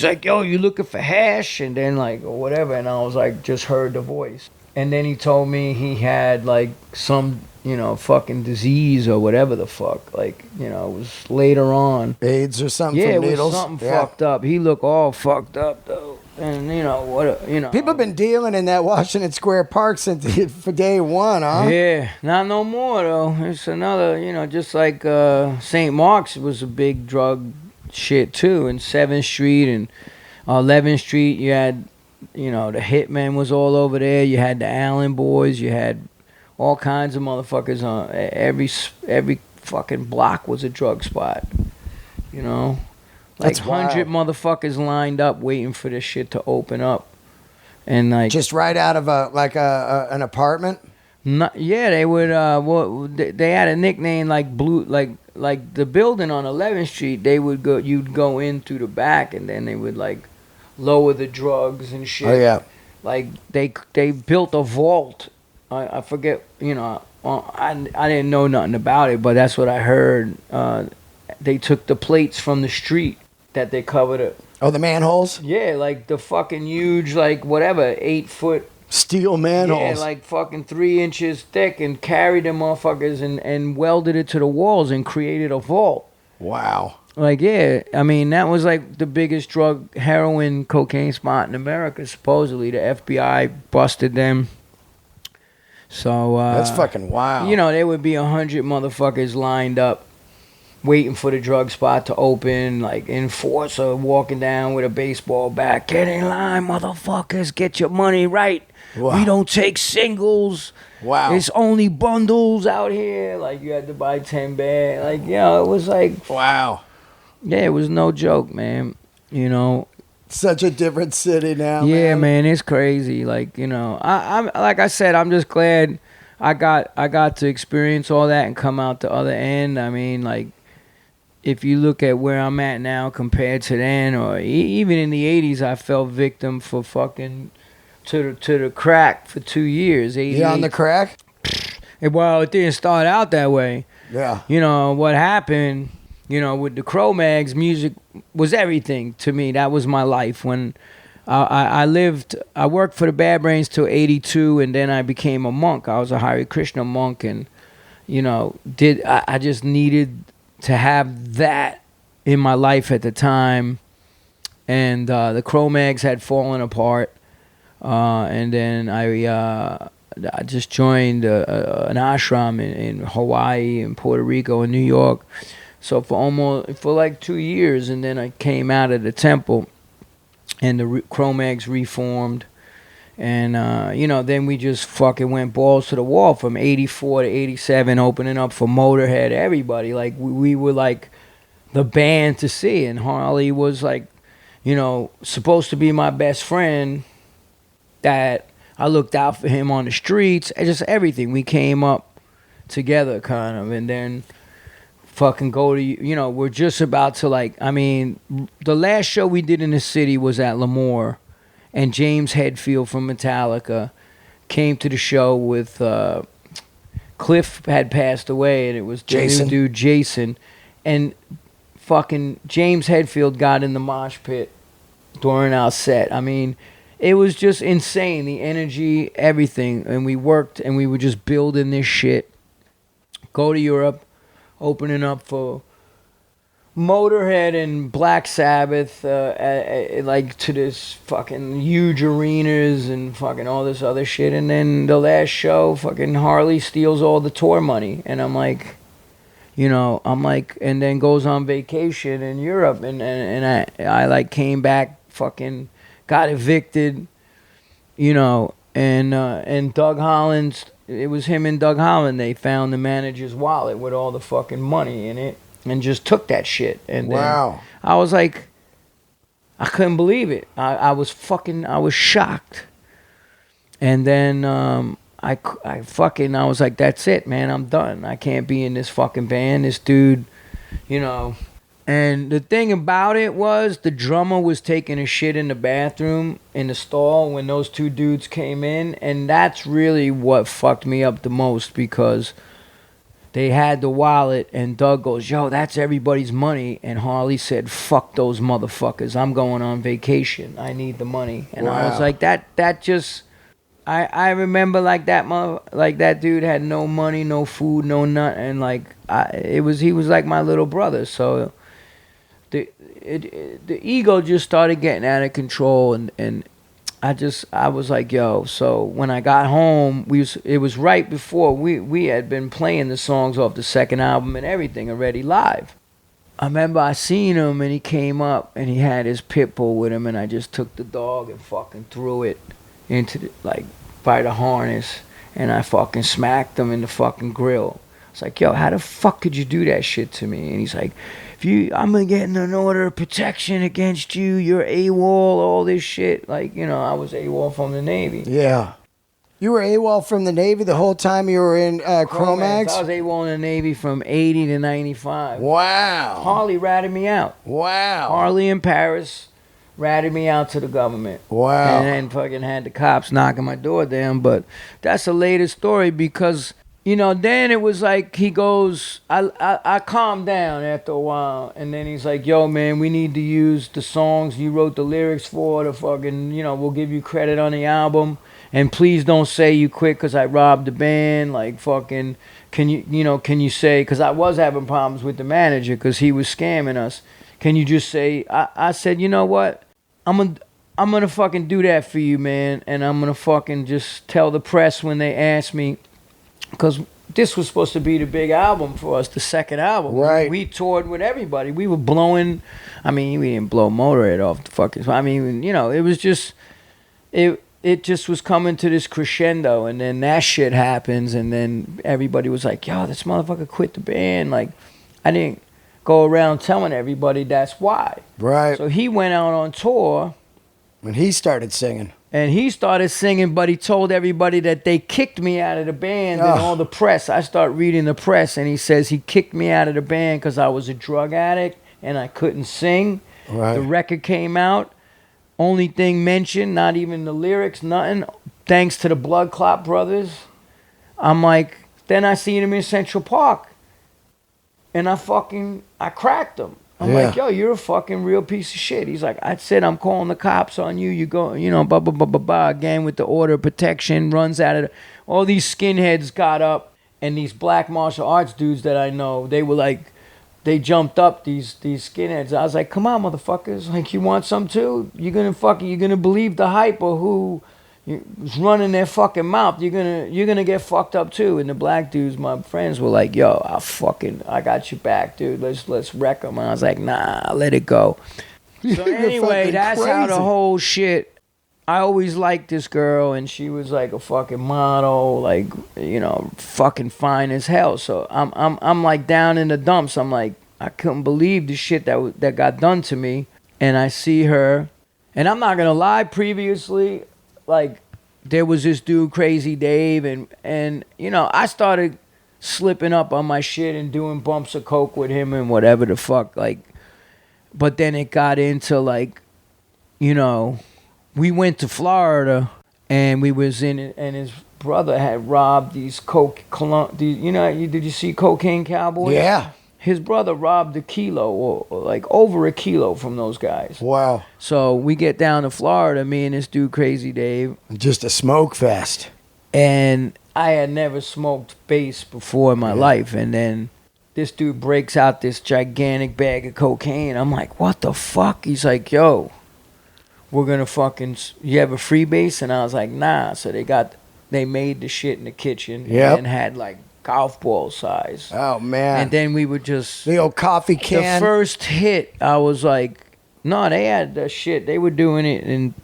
like, yo, you looking for hash? And then like, or whatever. And I was like, just heard the voice. And then he told me he had like some, fucking disease or whatever the fuck. Like, it was later on. AIDS or something Yeah, from it needles. was something fucked up. He looked all fucked up though. And people have been dealing in that Washington Square Park since for day one, huh? Yeah, not no more though. It's another, just like St. Mark's was a big drug shit too, and 7th Street and 11th Street. You had, the Hitman was all over there. You had the Allen boys. You had all kinds of motherfuckers on every fucking block was a drug spot. Like 100 motherfuckers lined up waiting for this shit to open up, and like just right out of an apartment. They would. They had a nickname like Blue, like the building on 11th Street. They would go. You'd go in through the back, and then they would like lower the drugs and shit. Oh yeah. Like they built a vault. I forget. I didn't know nothing about it, but that's what I heard. They took the plates from the street that they covered it. Oh, the manholes? Yeah, like the fucking huge, like whatever, 8-foot steel manholes. Yeah, like fucking 3 inches thick, and carried them motherfuckers and welded it to the walls and created a vault. Wow. Like, yeah, I mean, that was like the biggest drug, heroin, cocaine spot in America, supposedly. The FBI busted them. So, that's fucking wild. There would be 100 motherfuckers lined up waiting for the drug spot to open, like enforcer walking down with a baseball bat. Get in line, motherfuckers. Get your money right. Wow. We don't take singles. Wow. It's only bundles out here. Like, you had to buy 10 bags. Like, it was like... Wow. Yeah, it was no joke, man. Such a different city now, yeah, man, it's crazy. Like, I'm like I said, I'm just glad I got to experience all that and come out the other end. I mean, like, if you look at where I'm at now compared to then, or even in the 80s, I fell victim for fucking to the crack for 2 years. Yeah, on the crack? Well, it didn't start out that way. Yeah. What happened, with the Cro-Mags, music was everything to me. That was my life. When I worked for the Bad Brains till 82, and then I became a monk. I was a Hare Krishna monk, and, I just needed to have that in my life at the time. And the Cro-Mags had fallen apart. And then I just joined an ashram in Hawaii and Puerto Rico and New York. So for like 2 years, and then I came out of the temple, and the Cro-Mags reformed. And, then we just fucking went balls to the wall from 84 to 87, opening up for Motorhead, everybody. Like, we were like the band to see. And Harley was like, supposed to be my best friend, that I looked out for him on the streets, and just everything. We came up together, kind of. And then fucking go to, we're just about to, like, I mean, the last show we did in the city was at Lemoore. and James Hetfield from Metallica came to the show with Cliff had passed away, and it was the new dude Jason, and fucking James Hetfield got in the mosh pit during our set. I mean, it was just insane, the energy, everything, and we worked and we were just building this shit. Go to Europe, opening up for Motorhead and Black Sabbath, like to this fucking huge arenas and fucking all this other shit. And then the last show, fucking Harley steals all the tour money. And I'm like, and then goes on vacation in Europe. And I like came back, fucking got evicted, and Doug Holland, it was him and Doug Holland. They found the manager's wallet with all the fucking money in it. And just took that shit. And wow. I was like, I couldn't believe it. I was shocked. And then I was like, that's it, man. I'm done. I can't be in this fucking band. This dude, And the thing about it was the drummer was taking a shit in the bathroom, in the stall, when those two dudes came in. And that's really what fucked me up the most, because they had the wallet, and Doug goes, yo, that's everybody's money. And Harley said, fuck those motherfuckers. I'm going on vacation. I need the money. And wow. I was like, that just... I remember like that dude had no money, no food, no nothing. And like, he was like my little brother. So the ego just started getting out of control, and I was like, yo. So when I got home, it was right before we had been playing the songs off the second album and everything already live. I remember I seen him, and he came up and he had his pit bull with him, and I just took the dog and fucking threw it into by the harness, and I fucking smacked him in the fucking grill. It's like, yo, how the fuck could you do that shit to me? And he's like, I'm gonna get an order of protection against you. You're AWOL, all this shit. Like, I was AWOL from the Navy. Yeah. You were AWOL from the Navy the whole time you were in Cro-Mags? I was AWOL in the Navy from 80 to 95. Wow. Harley ratted me out. Wow. Harley in Paris ratted me out to the government. Wow. And then fucking had the cops knocking my door down. But that's a later story, because... then it was like, he goes, I calmed down after a while, and then he's like, yo, man, we need to use the songs you wrote the lyrics for, the fucking, we'll give you credit on the album, and please don't say you quit because I robbed the band, like, fucking, can you say, because I was having problems with the manager because he was scamming us, can you just say, I said, you know what, I'm gonna fucking do that for you, man, and I'm gonna fucking just tell the press when they ask me, because this was supposed to be the big album for us, the second album. Right. We toured with everybody. We were blowing... we didn't blow Motorhead off the fucking... it was just... It just was coming to this crescendo, and then that shit happens, and then everybody was like, yo, this motherfucker quit the band. Like, I didn't go around telling everybody that's why. Right. So he went out on tour... When he started singing... And he started singing, but he told everybody that they kicked me out of the band and all the press. I start reading the press, and he says he kicked me out of the band because I was a drug addict and I couldn't sing. Right. The record came out. Only thing mentioned, not even the lyrics, nothing. Thanks to the Blood Clot Brothers. I'm like, then I seen him in Central Park. And I cracked him. I'm like, yo, you're a fucking real piece of shit. He's like, I said I'm calling the cops on you. You go, blah, blah, blah, blah, blah. Again, with the order of protection, runs out of all these skinheads got up, and these black martial arts dudes that I know, they were like, they jumped up, these skinheads. I was like, come on, motherfuckers. Like, you want some too? You're gonna believe the hype of who is running their fucking mouth. You're gonna get fucked up too. And the black dudes, my friends, were like, yo, I got you back, dude. Let's wreck them. And I was like, nah, let it go. So anyway, that's crazy. How the whole shit. I always liked this girl, and she was like a fucking model, like, fucking fine as hell. So I'm like down in the dumps. I'm like, I couldn't believe the shit that got done to me. And I see her, and I'm not gonna lie, previously, like, there was this dude, Crazy Dave, and I started slipping up on my shit and doing bumps of coke with him and whatever the fuck, like, but then it got into, like, we went to Florida, and we was in it, and his brother had robbed these did you see Cocaine Cowboys? Yeah. His brother robbed a kilo or like over a kilo from those guys. Wow. So we get down to Florida, me and this dude Crazy Dave, Just a smoke fest. and I had never smoked bass before in my life, and then this dude breaks out this gigantic bag of cocaine. I'm like, what the fuck? He's like, yo, we're gonna you have a free bass? And I was like, nah. So they made the shit in the kitchen and had like golf ball size. Oh, man. And then we would just... The old coffee can. The first hit, I was like, no, they had the shit. They were doing it in,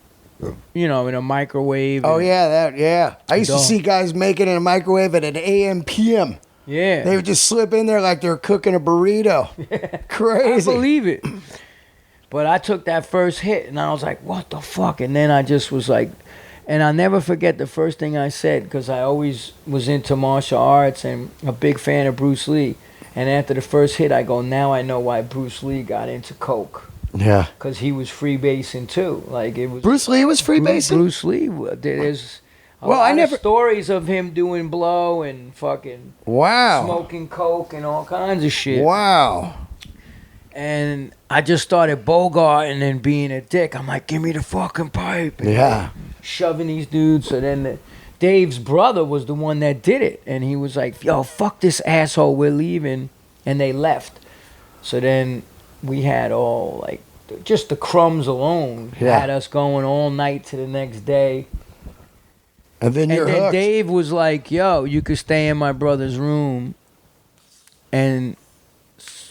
in a microwave. Oh, yeah. I used to see guys make it in a microwave at an AM, PM. Yeah. They would just slip in there like they were cooking a burrito. Crazy. I believe it. But I took that first hit, and I was like, what the fuck? And then I just was like... And I'll never forget the first thing I said, because I always was into martial arts and a big fan of Bruce Lee. And after the first hit, I go, now I know why Bruce Lee got into coke. Yeah. Because he was freebasing too. Like it was. Bruce Lee was freebasing? Bruce Lee. There's a lot of stories of him doing blow and fucking smoking coke and all kinds of shit. Wow. And I just started bogarting and being a dick. I'm like, give me the fucking pipe. And shoving these dudes. So then Dave's brother was the one that did it. And he was like, yo, fuck this asshole, we're leaving. And they left. So then we had all, like, just the crumbs alone had us going all night to the next day. And then hooked. Dave was like, yo, you could stay in my brother's room. And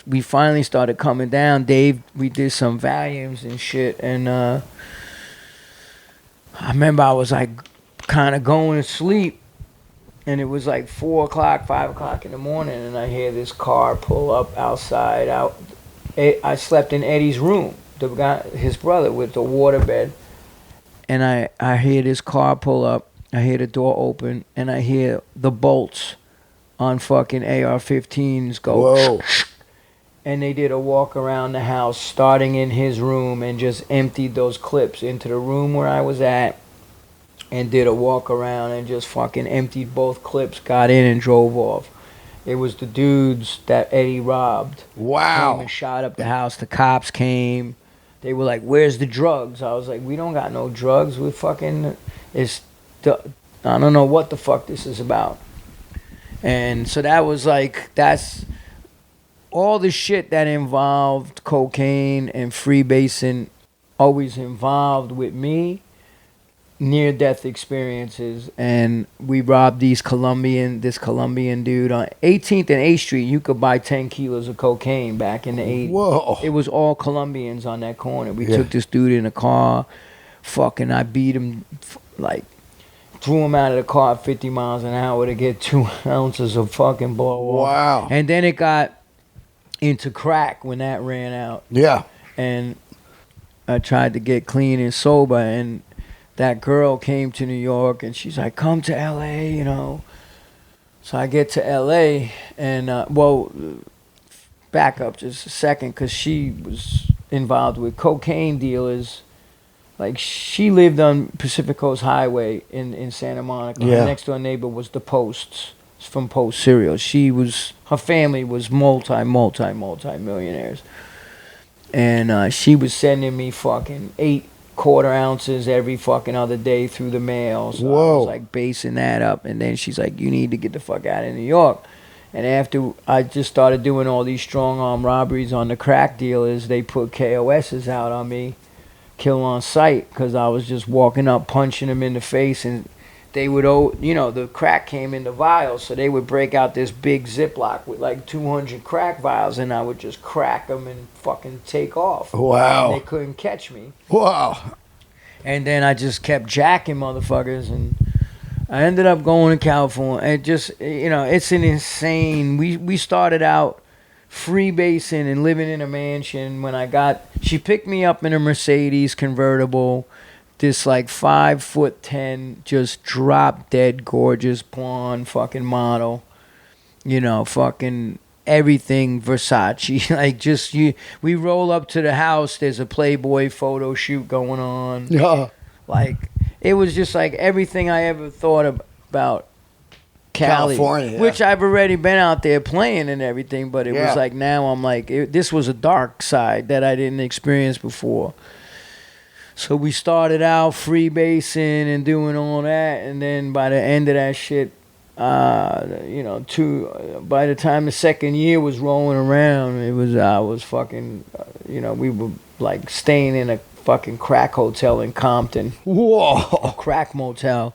we finally started coming down. Dave, we did some Valiums and shit. And I remember I was like kind of going to sleep. And it was like 4 o'clock, 5 o'clock in the morning. And I hear this car pull up outside. I slept in Eddie's room, the guy, his brother, with the waterbed. And I hear this car pull up. I hear the door open. And I hear the bolts on fucking AR-15s go. Whoa. And they did a walk around the house, starting in his room, and just emptied those clips into the room where I was at, and did a walk around and just fucking emptied both clips, got in and drove off. It was the dudes that Eddie robbed. Wow. Came and shot up the house. The cops came. They were like, where's the drugs? I was like, we don't got no drugs. We fucking... I don't know what the fuck this is about. And so that was like... That's... all the shit that involved cocaine and freebasing always involved with me near-death experiences. And we robbed this Colombian dude on 18th and 8th Street. You could buy 10 kilos of cocaine back in the 80s. Whoa. It was all Colombians on that corner. We took this dude in a car. Fucking, I beat him, like, threw him out of the car at 50 miles an hour to get 2 ounces of fucking blow off. Wow. And then it got into crack when that ran out. Yeah. And I tried to get clean and sober, and that girl came to New York, and she's like, come to L.A., you know. So I get to L.A., and, back up just a second, because she was involved with cocaine dealers. Like, she lived on Pacific Coast Highway in Santa Monica. Yeah. Her next-door neighbor was the Posts. From Post Cereal. Her family was multi-millionaires. And she was sending me fucking 8 quarter ounces every fucking other day through the mail. So I was like basing that up. And then she's like, you need to get the fuck out of New York. And after I just started doing all these strong arm robberies on the crack dealers, they put KOSs out on me, kill on sight, because I was just walking up, punching them in the face, and they would, the crack came in the vials, so they would break out this big Ziploc with like 200 crack vials, and I would just crack them and fucking take off. Wow. And they couldn't catch me. Wow. And then I just kept jacking motherfuckers, and I ended up going to California. It just, it's an insane... We started out freebasing and living in a mansion. She picked me up in a Mercedes convertible. This like 5'10", just drop dead gorgeous blonde fucking model, fucking everything Versace. Like we roll up to the house. There's a Playboy photo shoot going on. Yeah. Like, it was just like everything I ever thought about Cali, California, yeah. which I've already been out there playing and everything, but it Yeah. was like now I'm like, this was a dark side that I didn't experience before. So we started out freebasing and doing all that, and then by the end of that shit, you know, by the time the second year was rolling around, I was fucking, you know, we were like staying in a fucking crack hotel in Compton, Whoa. crack motel,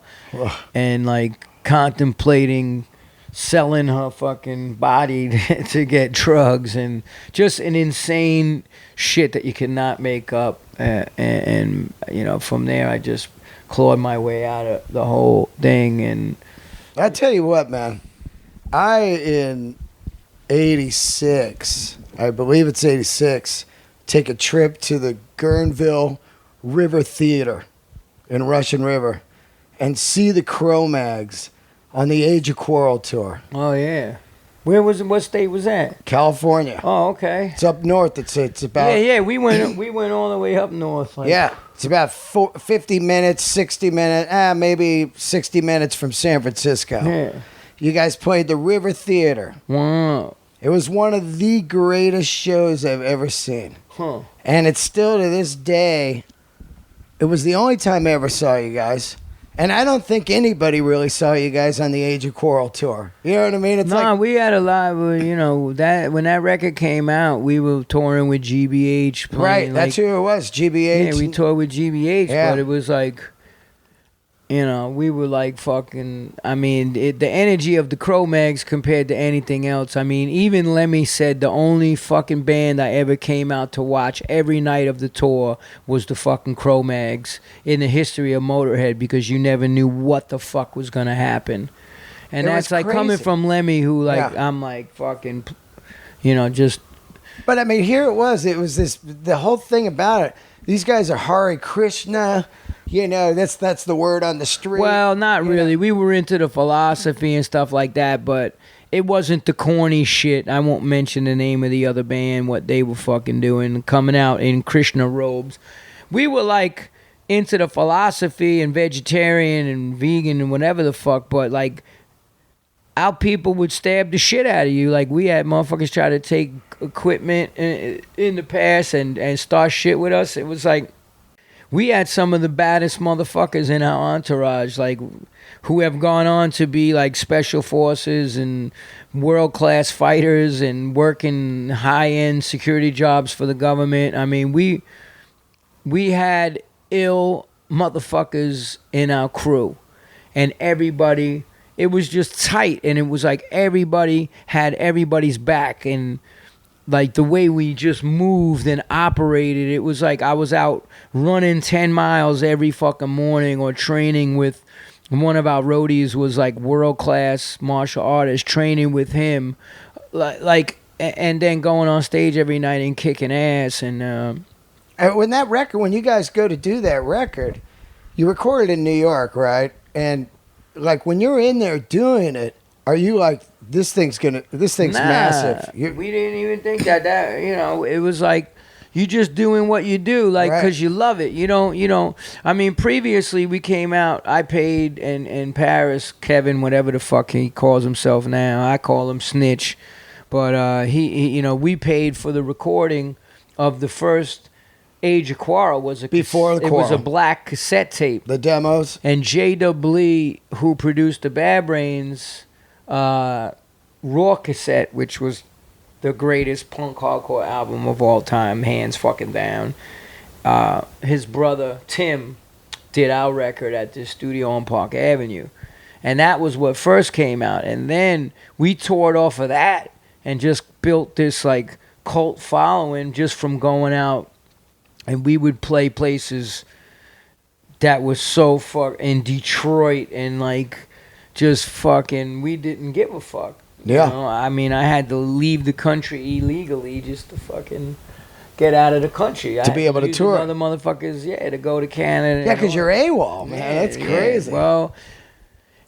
and like contemplating selling her fucking body to get drugs, and just an insane shit that you cannot make up. And you know, from there I just clawed my way out of the whole thing. And I tell you what, man, in 86, I believe it's 86, take a trip to the Guerneville River Theater in Russian River and see the Cro-Mags on the Age of Quarrel tour. oh yeah, what state was that? California. Oh, okay. It's up north. It's about Yeah, we went all the way up north. Like, yeah. It's about 50 minutes, 60 minutes, maybe 60 minutes from San Francisco. Yeah. You guys played the River Theater. Wow. It was one of the greatest shows I've ever seen. Huh. And it's still to this day, it was the only time I ever saw you guys. And I don't think anybody really saw you guys on the Age of Quarrel tour. You know what I mean? It's Nah, like, we had a lot of, you know, that when that record came out, we were touring with GBH. Playing, right, that's like, who it was, GBH. yeah, we toured with GBH, Yeah. but it was like, you know, we were like fucking, I mean, the energy of the Cro-Mags compared to anything else. I mean, even Lemmy said the only fucking band I ever came out to watch every night of the tour was the fucking Cro-Mags in the history of Motorhead, because you never knew what the fuck was going to happen. And It that's was like coming crazy. from Lemmy, who like, Yeah. I'm like fucking, you know, just. But I mean, here it was the whole thing about it. These guys are Hare Krishna. You know, that's the word on the street. Well, not you really. know. We were into the philosophy and stuff like that, but it wasn't the corny shit. I won't mention the name of the other band, what they were fucking doing, coming out in Krishna robes. We were like into the philosophy and vegetarian and vegan and whatever the fuck, but like our people would stab the shit out of you. Like we had motherfuckers try to take equipment in the past and start shit with us. It was like we had some of the baddest motherfuckers in our entourage, like who have gone on to be like special forces and world-class fighters and working high-end security jobs for the government. I mean, we had ill motherfuckers in our crew, and everybody, it was just tight, and it was like everybody had everybody's back, and like the way we just moved and operated, it was like I was out running 10 miles every fucking morning, or training with one of our roadies was like world-class martial artist, training with him, like, and then going on stage every night and kicking ass. And when you guys go to do that record, you recorded in New York, right? And like when you're in there doing it, are you like, this thing's massive? We didn't even think that, you know, it was like you just doing what you do, like, Right. because you love it. You don't, I mean, previously we came out, I paid in Paris, Kevin, whatever the fuck he calls himself now, I call him Snitch, but he you know, we paid for the recording of the first Age of Quarrel. Before the It was a Quarrel. black cassette tape. The demos. And J.W. who produced the Bad Brains Raw cassette, which was the greatest punk hardcore album of all time, hands fucking down. His brother Tim did our record at the studio on Park Avenue, and that was what first came out. And then we toured off of that and just built this like cult following just from going out, and we would play places that was so fuck in Detroit, and like just fucking, we didn't give a fuck. Yeah. You know? I mean, I had to leave the country illegally just to fucking get out of the country. To be able to tour. Other motherfuckers, yeah, to go to Canada. Yeah, because you're AWOL, man. Yeah, That's crazy. Yeah. Well,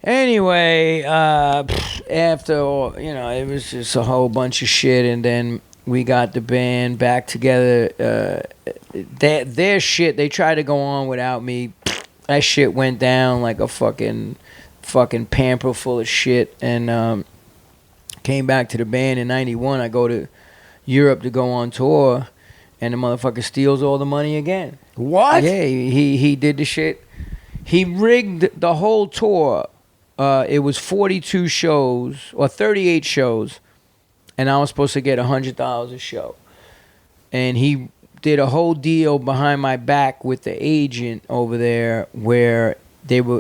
anyway, after all, you know, it was just a whole bunch of shit, and then we got the band back together. Their shit, they tried to go on without me. that shit went down like a fucking pamper full of shit. And came back to the band in 91. I go to Europe to go on tour, and the motherfucker steals all the money again. What? Yeah, he did the shit. He rigged the whole tour. It was 42 shows or 38 shows, and I was supposed to get $100 a show. And he did a whole deal behind my back with the agent over there where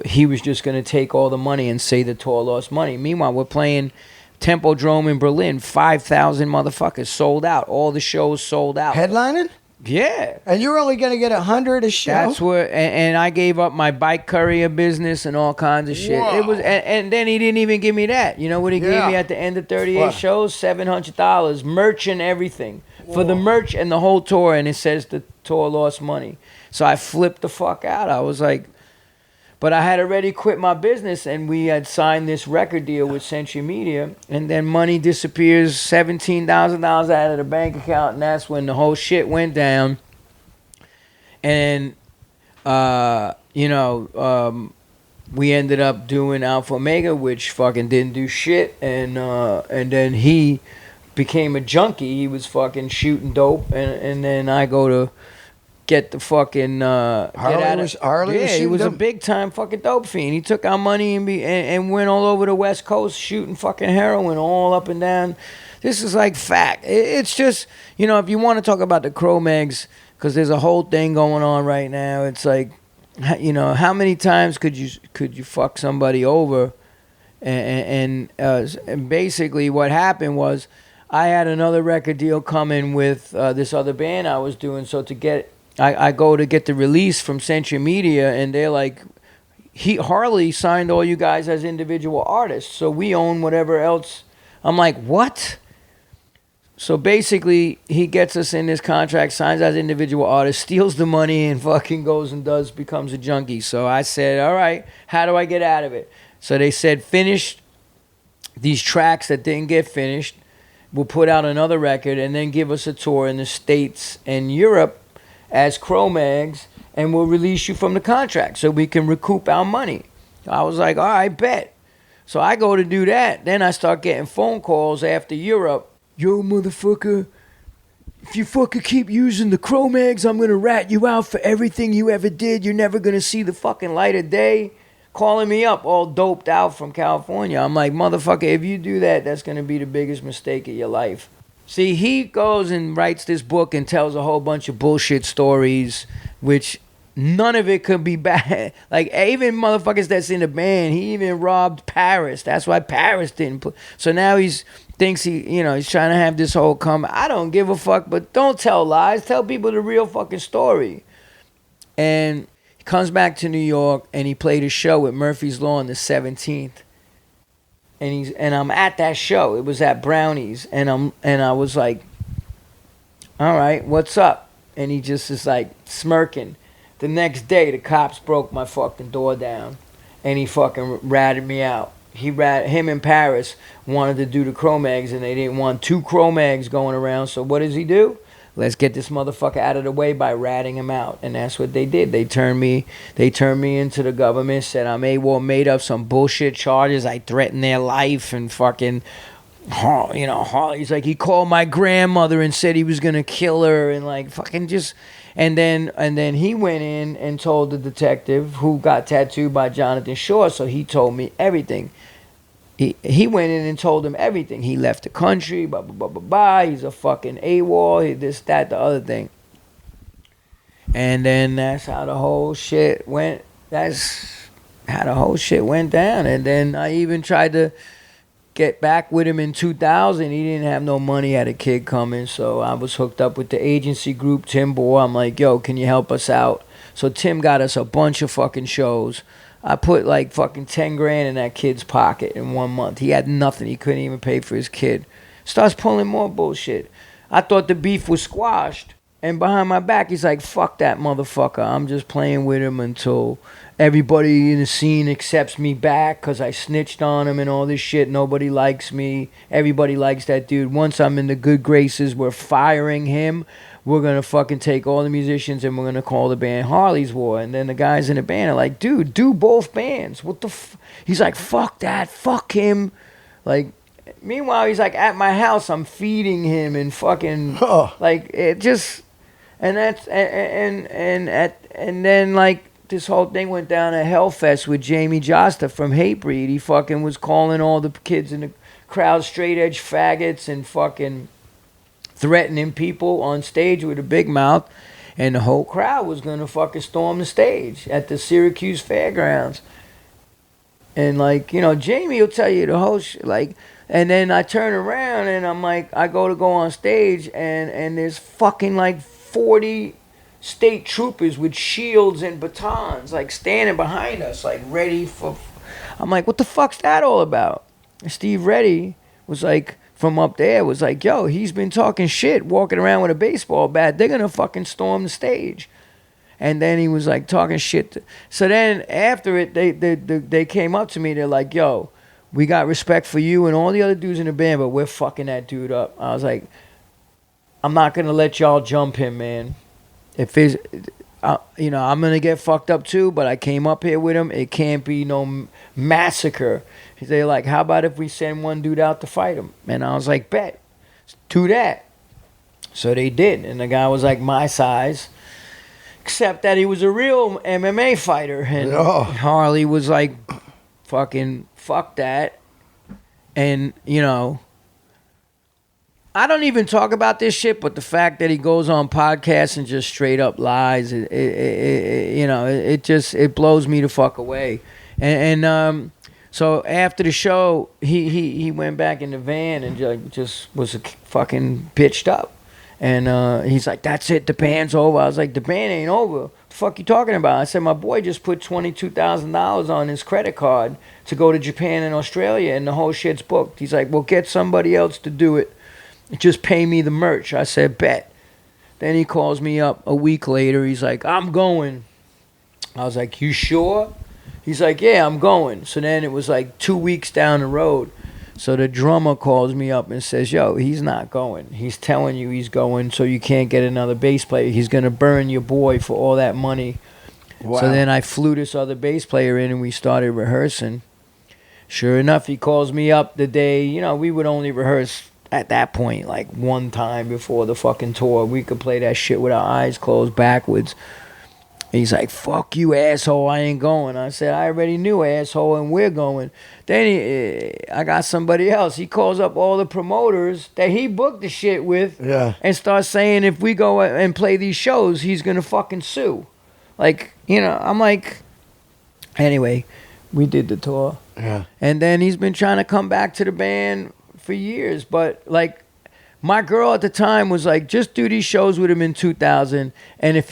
he was just going to take all the money and say the tour lost money. Meanwhile, we're playing Tempodrome in Berlin, 5,000 motherfuckers sold out. All the shows sold out. Headlining? Yeah. And you're only going to get 100 a show? That's where, and I gave up my bike courier business and all kinds of shit. Whoa. It was, and then he didn't even give me that. You know what he gave me at the end of 38 What? shows? $700, merch and everything. For the merch and the whole tour, and it says the tour lost money. So I flipped the fuck out. I was like, but I had already quit my business, and we had signed this record deal with Century Media, and then money disappears, $17,000 out of the bank account, and that's when the whole shit went down. And, we ended up doing Alpha Omega, which fucking didn't do shit, and then he became a junkie. He was fucking shooting dope, and then I go to get the fucking Harley was he was a shooting big time fucking dope fiend. He took our money and went all over the West Coast shooting fucking heroin all up and down. This is like fact. It's just, if you want to talk about the Cro-Mags, because there's a whole thing going on right now. It's like, how many times could you fuck somebody over? And basically what happened was, I had another record deal coming with this other band I was doing. So I go to get the release from Century Media, and they're like, Harley signed all you guys as individual artists, so we own whatever else. I'm like, what? So basically, he gets us in this contract, signs as individual artists, steals the money, and fucking goes and becomes a junkie. So I said, all right, how do I get out of it? So they said, finish these tracks that didn't get finished. We'll put out another record and then give us a tour in the States and Europe as Cro-Mags, and we'll release you from the contract so we can recoup our money. I was like, all right, bet. So I go to do that. Then I start getting phone calls after Europe. Yo, motherfucker, if you fucking keep using the Cro-Mags, I'm going to rat you out for everything you ever did. You're never going to see the fucking light of day. Calling me up all doped out from California. I'm like, motherfucker, if you do that, that's going to be the biggest mistake of your life. See, he goes and writes this book and tells a whole bunch of bullshit stories, which none of it could be bad. Like, even motherfuckers that's in the band, he even robbed Paris. That's why Paris didn't put. So now he's trying to have this whole I don't give a fuck, but don't tell lies. Tell people the real fucking story. And comes back to New York, and he played a show at Murphy's Law on the 17th. And I'm at that show. It was at Brownie's, and I was like, all right, what's up? And he just is like smirking. The next day, the cops broke my fucking door down, and he fucking ratted me out. Him and Paris wanted to do the Cro-Mags, and they didn't want two Cro-Mags going around. So what does he do? Let's get this motherfucker out of the way by ratting him out. And that's what they did. They turned me into the government, said I'm AWOL, made up some bullshit charges. I threatened their life and fucking, he's like, he called my grandmother and said he was going to kill her and like fucking just, and then he went in and told the detective who got tattooed by Jonathan Shaw, so he told me everything. He went in and told him everything. He left the country, blah, blah, blah, blah, blah. He's a fucking AWOL, this, that, the other thing. And then that's how the whole shit went. That's how the whole shit went down. And then I even tried to get back with him in 2000. He didn't have no money, had a kid coming. So I was hooked up with the agency group, Tim Bohr. I'm like, yo, can you help us out? So Tim got us a bunch of fucking shows. I put like fucking 10 grand in that kid's pocket in 1 month. He had nothing. He couldn't even pay for his kid. Starts pulling more bullshit. I thought the beef was squashed. And behind my back, he's like, fuck that motherfucker. I'm just playing with him until everybody in the scene accepts me back because I snitched on him and all this shit. Nobody likes me. Everybody likes that dude. Once I'm in the good graces, we're firing him. we're going to fucking take all the musicians and we're going to call the band Harley's War. And then the guys in the band are like, dude, do both bands. What the He's like, fuck that. Fuck him. Like, meanwhile, he's like at my house. I'm feeding him and fucking like it just, and that's, and then like this whole thing went down at Hellfest with Jamie Josta from Hatebreed. He fucking was calling all the kids in the crowd straight edge faggots and fucking threatening people on stage with a big mouth, and the whole crowd was gonna fucking storm the stage at the Syracuse Fairgrounds. And like, you know, Jamie will tell you the whole shit. Like, and then I turn around and I'm like, I go on stage and there's fucking like 40 state troopers with shields and batons like standing behind us, like ready for. I'm like, what the fuck's that all about? And Steve Reddy was like, from up there, was like, yo, he's been talking shit, walking around with a baseball bat. They're gonna fucking storm the stage. And then he was like talking shit. So then after it, they came up to me. They're like, yo, we got respect for you and all the other dudes in the band, but we're fucking that dude up. I was like, I'm not gonna let y'all jump him, man. If it's, you know, I'm gonna get fucked up too, but I came up here with him. It can't be no massacre. They're like, how about if we send one dude out to fight him? And I was like, bet, do that. So they did, and the guy was like my size, except that he was a real MMA fighter, and Harley was like, fucking fuck that. And you know, I don't even talk about this shit, but the fact that he goes on podcasts and just straight up lies, you know, it blows me the fuck away. And so after the show, he went back in the van and just was fucking pitched up. And he's like, that's it, the band's over. I was like, the band ain't over. What the fuck you talking about? I said, my boy just put $22,000 on his credit card to go to Japan and Australia, and the whole shit's booked. He's like, well, get somebody else to do it. Just pay me the merch. I said, bet. Then he calls me up a week later. He's like, I'm going. I was like, you sure? He's like, yeah, I'm going. So then it was like 2 weeks down the road. So the drummer calls me up and says, yo, he's not going. He's telling you he's going so you can't get another bass player. He's going to burn your boy for all that money. Wow. So then I flew this other bass player in and we started rehearsing. Sure enough, he calls me up the day, you know, we would only rehearse at that point like one time before the fucking tour. We could play that shit with our eyes closed backwards. He's like, fuck you, asshole, I ain't going. I said, I already knew, asshole, and we're going. Then I got somebody else. He calls up all the promoters that he booked the shit with and starts saying if we go and play these shows, he's going to fucking sue. Like, you know, I'm like, anyway, we did the tour. Yeah. And then he's been trying to come back to the band for years, but like, my girl at the time was like, just do these shows with him in 2000, and if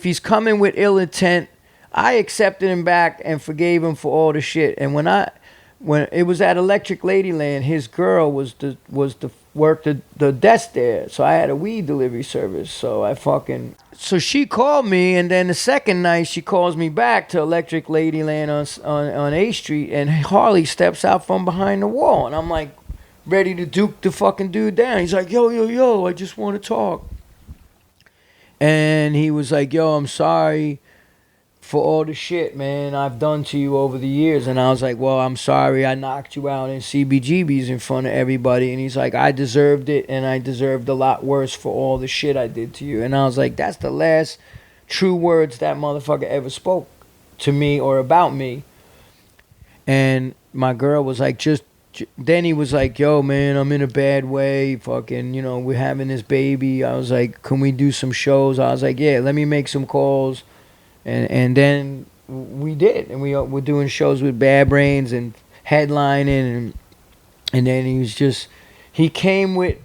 he's coming with ill intent, I accepted him back and forgave him for all the shit. And when it was at Electric Ladyland, his girl was worked the desk there, so I had a weed delivery service. So she called me, and then the second night she calls me back to Electric Ladyland on A Street, and Harley steps out from behind the wall, and I'm like, ready to duke the fucking dude down. He's like, yo, I just want to talk. And he was like, yo, I'm sorry for all the shit, man, I've done to you over the years. And I was like, well, I'm sorry I knocked you out in CBGBs in front of everybody. And he's like, I deserved it, and I deserved a lot worse for all the shit I did to you. And I was like, that's the last true words that motherfucker ever spoke to me or about me. And my girl was like, then he was like, yo, man, I'm in a bad way. Fucking, you know, we're having this baby. I was like, can we do some shows? I was like, yeah, let me make some calls. And then we did. And we were doing shows with Bad Brains and headlining. And then he came with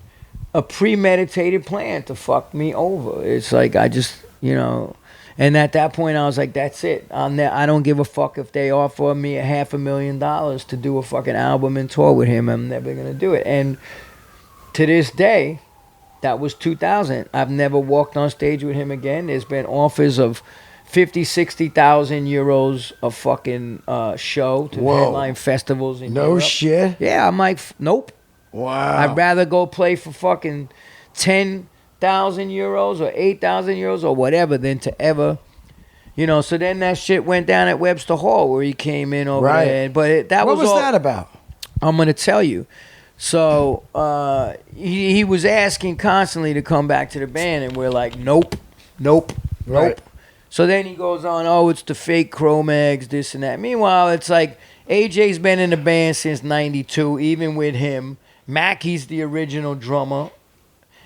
a premeditated plan to fuck me over. It's like, I just, you know. And at that point, I was like, that's it. I don't give a fuck if they offer me $500,000 to do a fucking album and tour with him. I'm never going to do it. And to this day, that was 2000. I've never walked on stage with him again. There's been offers of 50, 60,000 euros a fucking show to headline festivals in Europe. No shit? Yeah, I'm like, nope. Wow. I'd rather go play for fucking 10 €8,000 or €8,000 or whatever than to ever, so then that shit went down at Webster Hall where he came in over there. But what was that about? I'm going to tell you. So he was asking constantly to come back to the band, and we're like, nope. Right. So then he goes on, oh, it's the fake Cro-Mags, this and that. Meanwhile, it's like AJ's been in the band since 92, even with him. Mackey's the original drummer,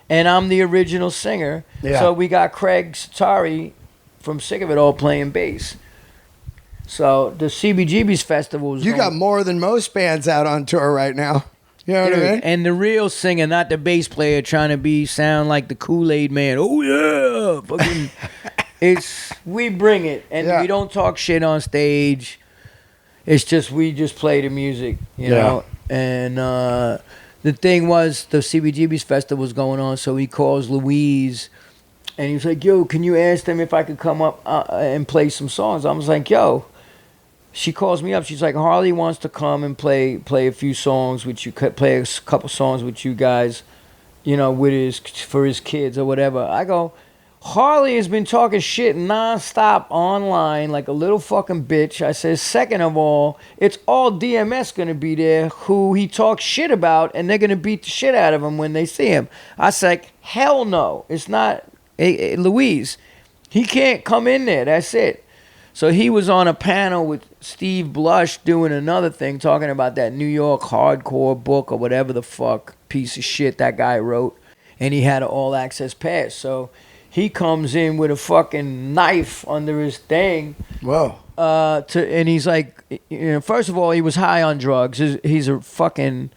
and I'm the original singer. Yeah. So we got Craig Satari from Sick of It All playing bass. So the CBGB's festival was You got more than most bands out on tour right now. You know what I mean? And the real singer, not the bass player trying to sound like the Kool-Aid man. Oh, yeah. Fucking, we bring it. And we don't talk shit on stage. It's just, we just play the music, you know? And the thing was, the CBGB's festival was going on, so he calls Louise. And he was like, yo, can you ask them if I could come up and play some songs? I was like, yo. She calls me up. She's like, Harley wants to come and play a few songs with you, play a couple songs with you guys, for his kids or whatever. I go, Harley has been talking shit nonstop online like a little fucking bitch. I said, second of all, it's all DMS going to be there who he talks shit about, and they're going to beat the shit out of him when they see him. I was like, hell no. It's not Louise. He can't come in there. That's it. So he was on a panel with Steve Blush doing another thing, talking about that New York Hardcore book or whatever the fuck piece of shit that guy wrote. And he had an all-access pass. So he comes in with a fucking knife under his thing. Whoa. And he's like, first of all, he was high on drugs. He's a fucking,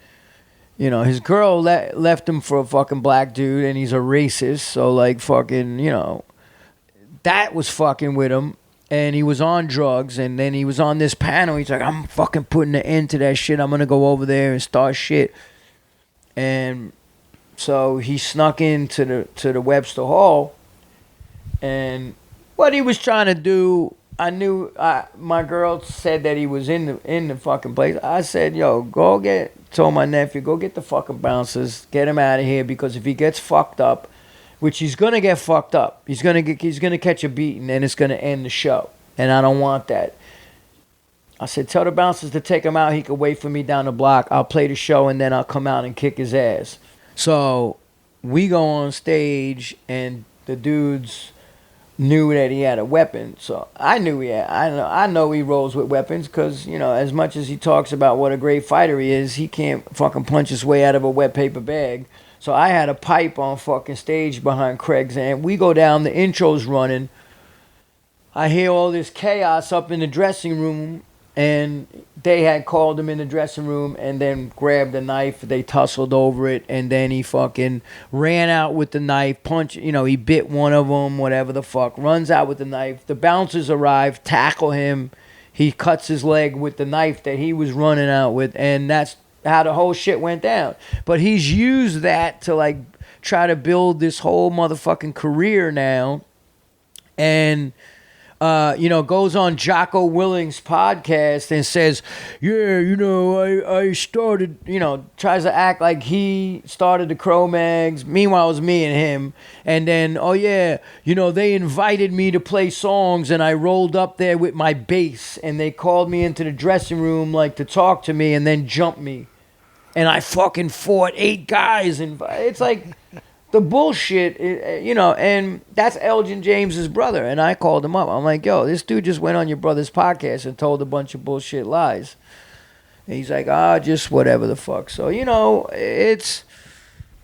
his girl left him for a fucking black dude, and he's a racist. So, like, fucking, that was fucking with him. And he was on drugs, and then he was on this panel. He's like, I'm fucking putting an end to that shit. I'm going to go over there and start shit. And so he snuck into the Webster Hall. And what he was trying to do, I knew, my girl said that he was in the fucking place. I said, yo, told my nephew, go get the fucking bouncers, get him out of here, because if he gets fucked up, which he's gonna get fucked up. He's gonna catch a beating, and it's gonna end the show. And I don't want that. I said, tell the bouncers to take him out. He could wait for me down the block. I'll play the show, and then I'll come out and kick his ass. So we go on stage, and the dudes knew that he had a weapon. So I knew he had. I know he rolls with weapons, because as much as he talks about what a great fighter he is, he can't fucking punch his way out of a wet paper bag. So I had a pipe on fucking stage behind Craig's, and we go down, the intro's running. I hear all this chaos up in the dressing room, and they had called him in the dressing room and then grabbed a knife. They tussled over it, and then he fucking ran out with the knife, he bit one of them, whatever the fuck, runs out with the knife. The bouncers arrive, tackle him. He cuts his leg with the knife that he was running out with, and that's how the whole shit went down. But he's used that to like try to build this whole motherfucking career now, and goes on Jocko Willing's podcast and says, I started, tries to act like he started the Cro-Mags. Meanwhile, it was me and him. And then, they invited me to play songs, and I rolled up there with my bass, and they called me into the dressing room like to talk to me, and then jumped me. And I fucking fought 8 guys, and it's like the bullshit, and that's Elgin James's brother. And I called him up. I'm like, yo, this dude just went on your brother's podcast and told a bunch of bullshit lies. And he's like, just whatever the fuck. So, it's...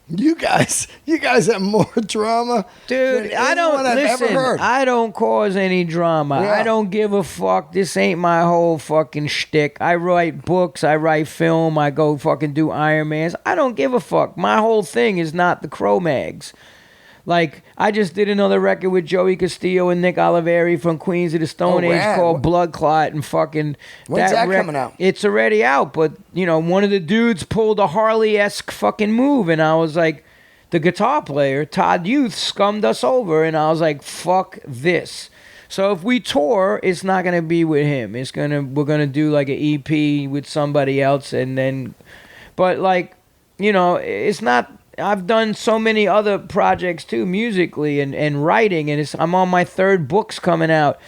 You guys have more drama, dude. than I've ever heard. I don't cause any drama. Yeah. I don't give a fuck. This ain't my whole fucking shtick. I write books. I write film. I go fucking do Ironmans. I don't give a fuck. My whole thing is not the Cro-Mags. Like, I just did another record with Joey Castillo and Nick Oliveri from Queens of the Stone Age called Blood Clot, and fucking... When's that coming out? It's already out, but, one of the dudes pulled a Harley-esque fucking move, and I was like, the guitar player, Todd Youth, scummed us over, and I was like, fuck this. So if we tour, it's not going to be with him. We're going to do like an EP with somebody else, and then... But, like, it's not... I've done so many other projects too, musically and writing, and I'm on my 3rd books coming out.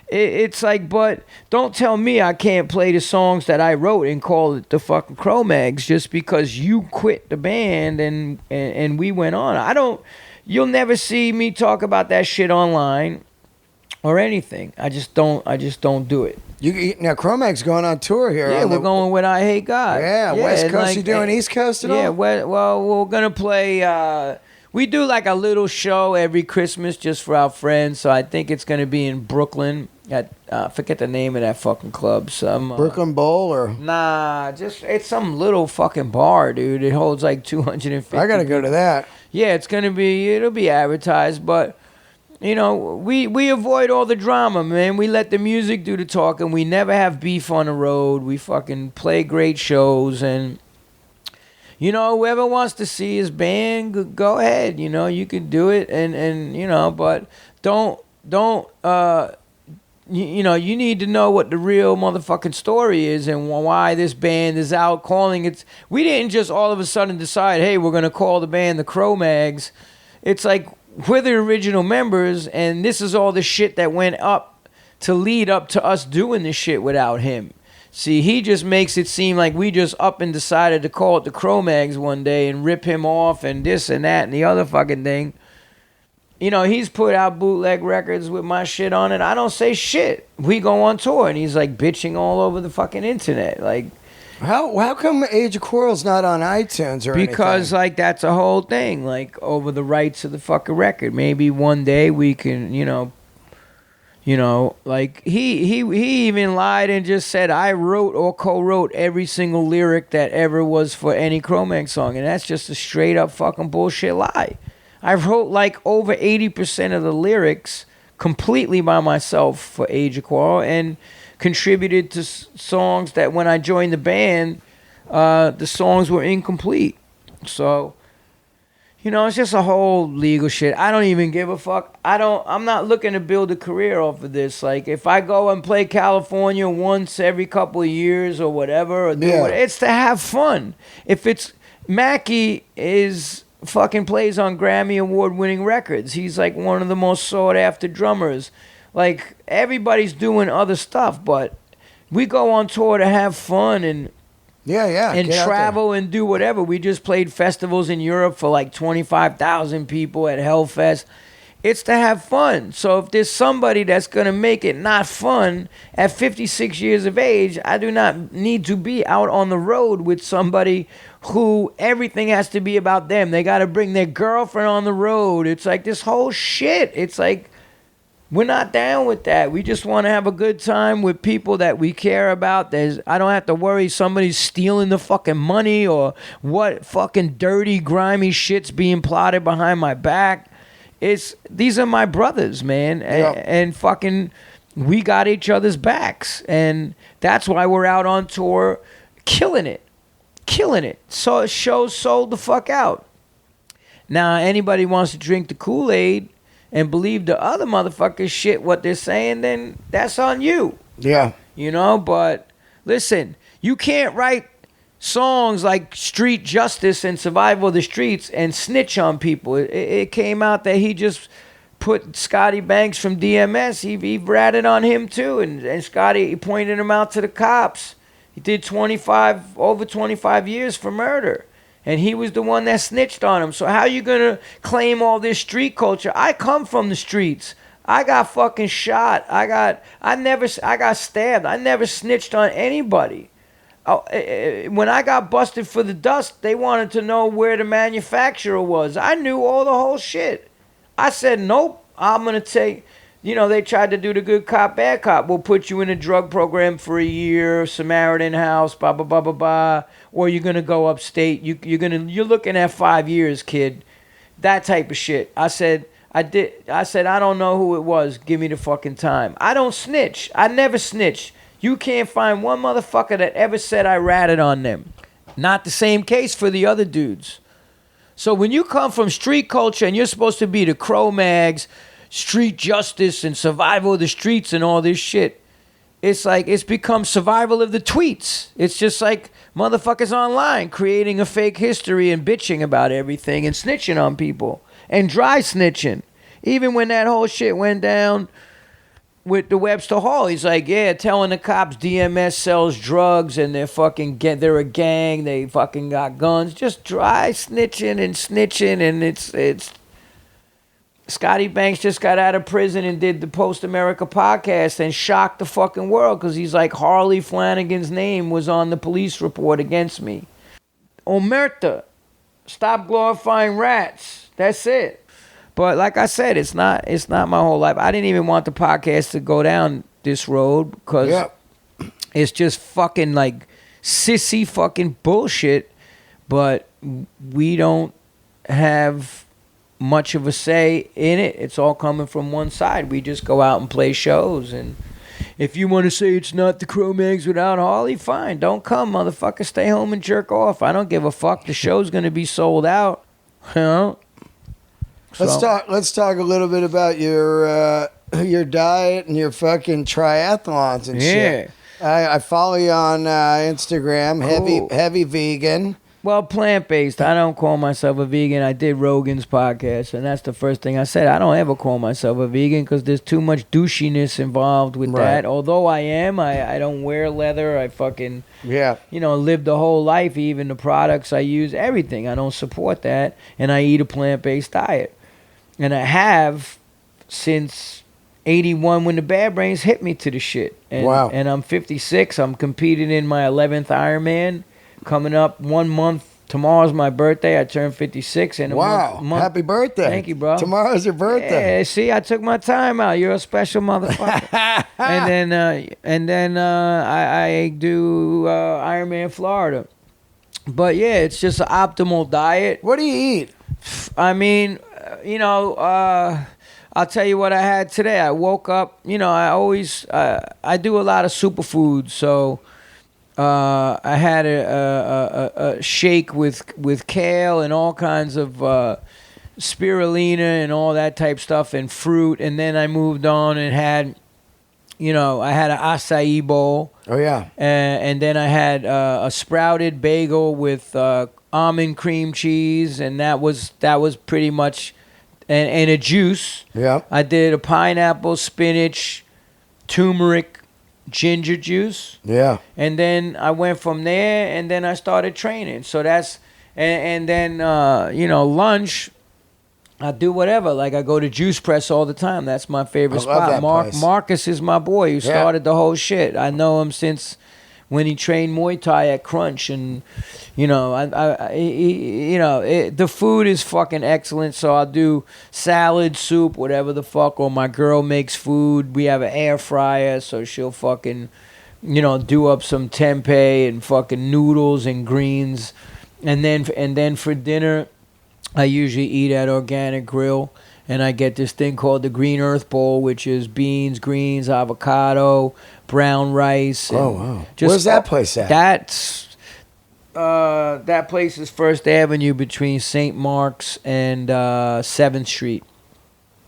It's like, but don't tell me I can't play the songs that I wrote and call it the fucking Cro-Mags just because you quit the band and we went on. You'll never see me talk about that shit online or anything. I just don't do it. Now Cro-Mags going on tour here. Yeah, we're going with I Hate God. Yeah, West Coast. Like, you doing East Coast at all? Yeah, well, we're gonna play. We do like a little show every Christmas just for our friends. So I think it's gonna be in Brooklyn at forget the name of that fucking club. Some Brooklyn Bowl or nah, it's some little fucking bar, dude. It holds like 250. I gotta go to that. Yeah, it'll be advertised, but. You know, we avoid all the drama, man. We let the music do the talking. We never have beef on the road. We fucking play great shows. And, you know, whoever wants to see his band, go ahead. You know, you can do it. And you know, but don't you know, you need to know what the real motherfucking story is and why this band is out calling it. We didn't just all of a sudden decide, hey, we're going to call the band the Cro-Mags. It's like, we're the original members, and this is all the shit that went up to lead up to us doing this shit without him. See, he just makes it seem like we just up and decided to call it the Cro-Mags one day and rip him off and this and that and the other fucking thing. You know, he's put out bootleg records with my shit on it. I don't say shit. We go on tour, and he's like bitching all over the fucking internet. Like, how come Age of Quarrel's not on iTunes or anything? Because like that's a whole thing, like over the rights of the fucking record. Maybe one day we can, you know, like he even lied and just said I wrote or co-wrote every single lyric that ever was for any Cro-Mags song, and that's just a straight up fucking bullshit lie. I wrote like over 80% of the lyrics completely by myself for Age of Quarrel, and contributed to songs that when I joined the band, the songs were incomplete. So, you know, it's just a whole legal shit. I don't even give a fuck. I'm not looking to build a career off of this. Like, if I go and play California once every couple of years or whatever, it's to have fun. If it's Mackie fucking plays on Grammy Award winning records. He's like one of the most sought after drummers. Like, everybody's doing other stuff, but we go on tour to have fun and travel and do whatever. We just played festivals in Europe for like 25,000 people at Hellfest. It's to have fun. So if there's somebody that's going to make it not fun at 56 years of age, I do not need to be out on the road with somebody who everything has to be about them. They got to bring their girlfriend on the road. It's like this whole shit. It's like, we're not down with that. We just want to have a good time with people that we care about. I don't have to worry somebody's stealing the fucking money or what fucking dirty, grimy shit's being plotted behind my back. These are my brothers, man. And fucking, we got each other's backs. And that's why we're out on tour killing it. So shows sold the fuck out. Now, anybody wants to drink the Kool-Aid and believe the other motherfuckers shit what they're saying, then that's on you. Yeah. You know, but listen, you can't write songs like Street Justice and Survival of the Streets and snitch on people. It came out that he just put Scotty Banks from DMS, he ratted on him too, and Scotty pointed him out to the cops. He did over 25 years for murder. And he was the one that snitched on him. So how you gonna claim all this street culture? I come from the streets. I got fucking shot. I got stabbed. I never snitched on anybody. When I got busted for the dust, they wanted to know where the manufacturer was. I knew all the whole shit. I said, nope, I'm gonna take. You know, they tried to do the good cop, bad cop. We'll put you in a drug program for a year, Samaritan House, blah, blah, blah, blah, blah. Or you're going to go upstate. You're looking at 5 years, kid. That type of shit. I said, I don't know who it was. Give me the fucking time. I don't snitch. I never snitch. You can't find one motherfucker that ever said I ratted on them. Not the same case for the other dudes. So when you come from street culture and you're supposed to be the Cro-Mags, Street Justice and Survival of the Streets and all this shit, it's become survival of the tweets. It's just like motherfuckers online creating a fake history and bitching about everything and snitching on people and dry snitching. Even when that whole shit went down with the Webster Hall, he's like, yeah, telling the cops DMS sells drugs and they're a gang, they fucking got guns. Just dry snitching, and it's Scotty Banks just got out of prison and did the Post America podcast and shocked the fucking world because he's like, Harley Flanagan's name was on the police report against me. Omerta, stop glorifying rats. That's it. But like I said, it's not my whole life. I didn't even want the podcast to go down this road because it's just fucking like sissy fucking bullshit. But we don't have much of a say in it. It's all coming from one side. We just go out and play shows. And if you want to say it's not the Cro-Mags without Harley, fine. Don't come, motherfucker. Stay home and jerk off. I don't give a fuck. The show's going to be sold out. You know? Let's talk a little bit about your diet and your fucking triathlons and shit. I follow you on Instagram. Cool. Heavy vegan. Well, plant-based. I don't call myself a vegan. I did Rogan's podcast, and that's the first thing I said. I don't ever call myself a vegan because there's too much douchiness involved with that. Although I am, I don't wear leather. I fucking, live the whole life, even the products I use, everything. I don't support that, and I eat a plant-based diet. And I have since 81 when the bad brains hit me to the shit. And, wow. And I'm 56. I'm competing in my 11th Ironman. Coming up 1 month. Tomorrow's my birthday. I turned 56. And wow. Month. Happy birthday. Thank you, bro. Tomorrow's your birthday. Yeah, see, I took my time out. You're a special motherfucker. and then I do Ironman Florida. But yeah, it's just an optimal diet. What do you eat? I mean, I'll tell you what I had today. I woke up, I always, I do a lot of superfoods. So I had a shake with kale and all kinds of spirulina and all that type stuff and fruit. And then I moved on and had, I had an acai bowl. Oh, yeah. And then I had a sprouted bagel with almond cream cheese, and that was pretty much, and a juice. Yeah. I did a pineapple, spinach, turmeric, ginger juice. Yeah. And then I went from there, and then I started training. So that's, and then, lunch, I do whatever. Like I go to Juice Press all the time. That's my favorite spot. That place. Marcus is my boy who started the whole shit. I know him since when he trained Muay Thai at Crunch, and the food is fucking excellent. So I'll do salad, soup, whatever the fuck. Or my girl makes food. We have an air fryer, so she'll fucking do up some tempeh and fucking noodles and greens, and then for dinner, I usually eat at Organic Grill, and I get this thing called the Green Earth Bowl, which is beans, greens, avocado, brown rice. Oh, wow. Where's that place at? That place is First Avenue between St. Mark's and 7th Street.